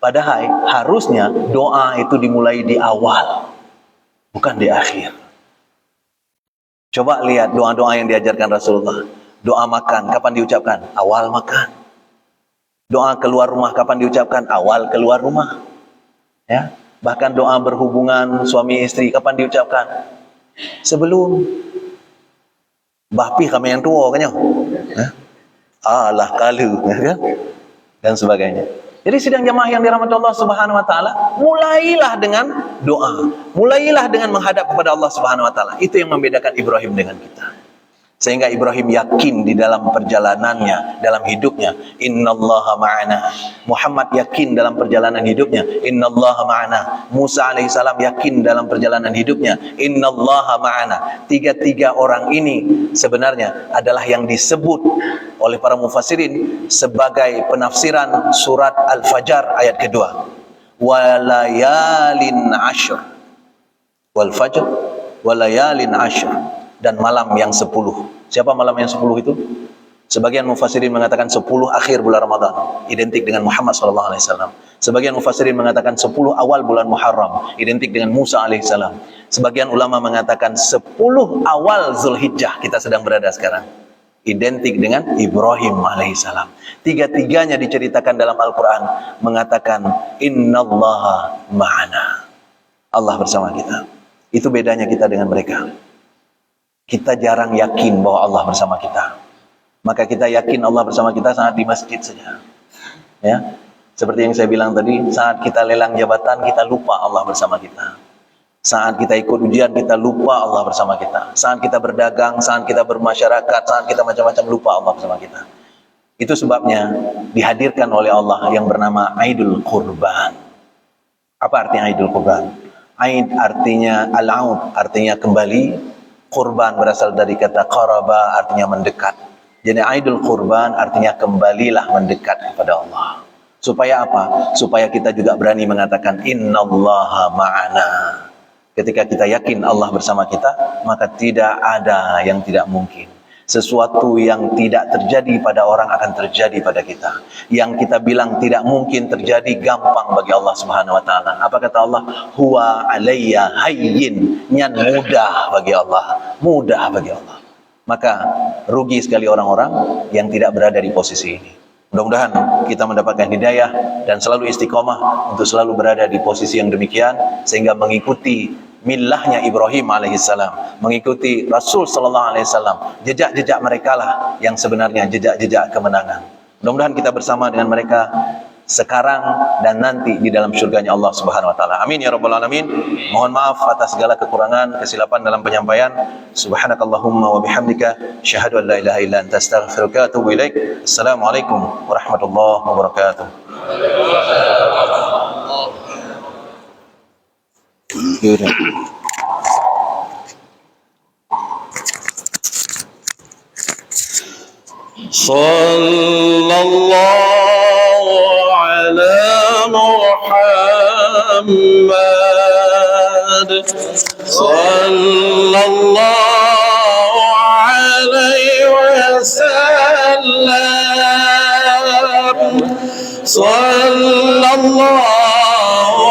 Padahal harusnya doa itu dimulai di awal, bukan di akhir. Coba lihat doa-doa yang diajarkan Rasulullah. Doa makan kapan diucapkan? Awal makan. Doa keluar rumah kapan diucapkan? Awal keluar rumah. Ya, bahkan doa berhubungan suami istri kapan diucapkan? Sebelum bahpi kami yang tua kan ya? Alah kalu kan? Dan sebagainya. Jadi sidang jamaah yang dirahmati Allah Subhanahu wa taala, mulailah dengan doa. Mulailah dengan menghadap kepada Allah Subhanahu wa taala. Itu yang membedakan Ibrahim dengan kita. Sehingga Ibrahim yakin di dalam perjalanannya, dalam hidupnya, innallaha ma'ana. Muhammad yakin dalam perjalanan hidupnya, innallaha ma'ana. Musa alaihissalam yakin dalam perjalanan hidupnya, innallaha ma'ana. Tiga-tiga orang ini sebenarnya adalah yang disebut oleh para mufassirin sebagai penafsiran surat Al-Fajr ayat kedua. Walayalin ashr. Wal fajr walayalin ashr. Dan malam yang 10. Siapa malam yang 10 itu? Sebagian mufassirin mengatakan 10 akhir bulan Ramadan, identik dengan Muhammad SAW. Sebagian mufassirin mengatakan 10 awal bulan Muharram, identik dengan Musa alaihissalam. Sebagian ulama mengatakan 10 awal Zulhijjah, kita sedang berada sekarang, identik dengan Ibrahim alaihissalam. Tiga-tiganya diceritakan dalam Al-Quran mengatakan innallaha ma'ana. Allah bersama kita. Itu bedanya kita dengan mereka. Kita jarang yakin bahwa Allah bersama kita. Maka kita yakin Allah bersama kita saat di masjid saja. Ya, seperti yang saya bilang tadi, saat kita lelang jabatan kita lupa Allah bersama kita. Saat kita ikut ujian kita lupa Allah bersama kita. Saat kita berdagang, saat kita bermasyarakat, saat kita macam-macam lupa Allah bersama kita. Itu sebabnya dihadirkan oleh Allah yang bernama Aidul Qurban. Apa artinya Aidul Qurban? Aid artinya al-aud, artinya kembali. Qurban berasal dari kata qaraba, artinya mendekat. Jadi Aidul Qurban artinya kembalilah mendekat kepada Allah. Supaya apa? Supaya kita juga berani mengatakan innallaha ma'ana. Ketika kita yakin Allah bersama kita, maka tidak ada yang tidak mungkin. Sesuatu yang tidak terjadi pada orang akan terjadi pada kita. Yang kita bilang tidak mungkin terjadi gampang bagi Allah Subhanahu wa taala. Apa kata Allah? Huwa alayya hayyin, nyan mudah bagi Allah. Mudah bagi Allah. Maka rugi sekali orang-orang yang tidak berada di posisi ini. Mudah-mudahan kita mendapatkan hidayah dan selalu istiqomah untuk selalu berada di posisi yang demikian sehingga mengikuti millahnya Ibrahim alaihissalam, mengikuti Rasul sallallahu alaihi wasallam, jejak-jejak mereka lah yang sebenarnya jejak-jejak kemenangan. Mudah-mudahan kita bersama dengan mereka sekarang dan nanti di dalam surganya Allah Subhanahu wa taala. Amin ya rabbal alamin. Mohon maaf atas segala kekurangan, kesilapan dalam penyampaian. Subhanakallahumma wa bihamdika asyhadu an la ilaha illa anta astaghfiruka wa atubu ilaik. Assalamualaikum warahmatullahi wabarakatuh. Yaudah. Sallallahu ala Muhammad. Sallallahu alaihi wasallam. Sallallahu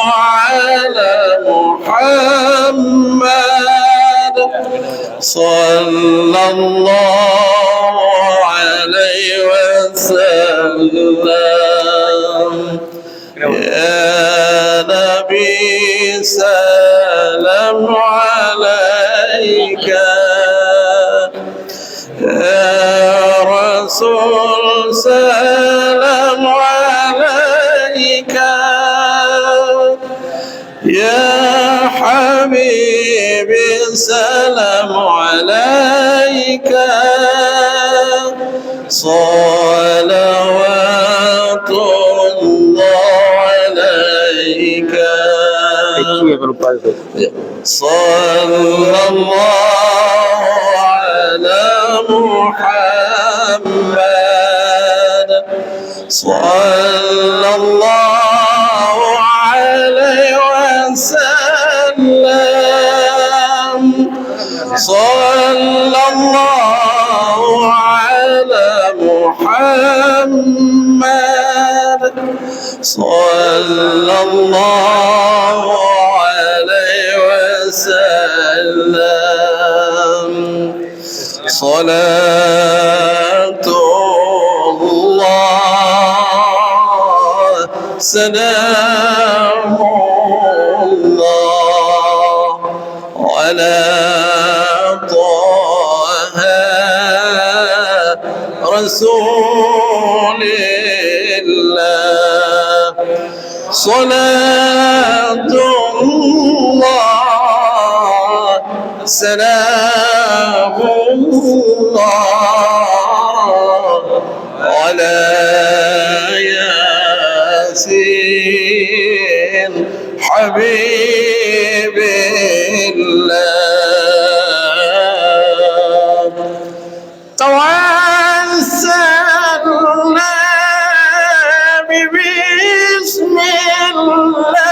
ala Muhammad. Sallallahu alaihi wasallam. Ya Nabi salam alaika. Ya Rasul salam alaika. Ya Habibi salam alaika. Salawatullah alaika. Sallallahu ala Muhammad. Sallallahu alaihi wa صلى الله على محمد صلى الله عليه وسلم صلاة الله سلام الله على طه رسول الله صلاة الله سلام الله على ياسين حبيب الله توسلنا بسم الله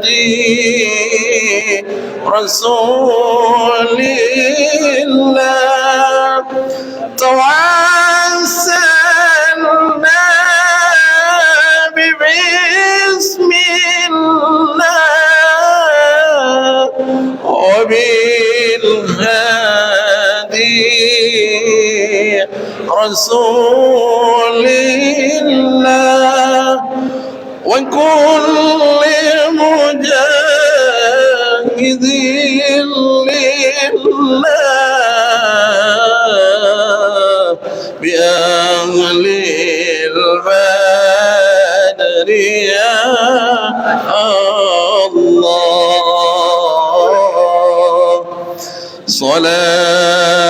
وبالهادي رسول الله توسلنا بسم الله وبالهادي رسول الله وكل مجاهد لله بأهل البدر يا الله صلاة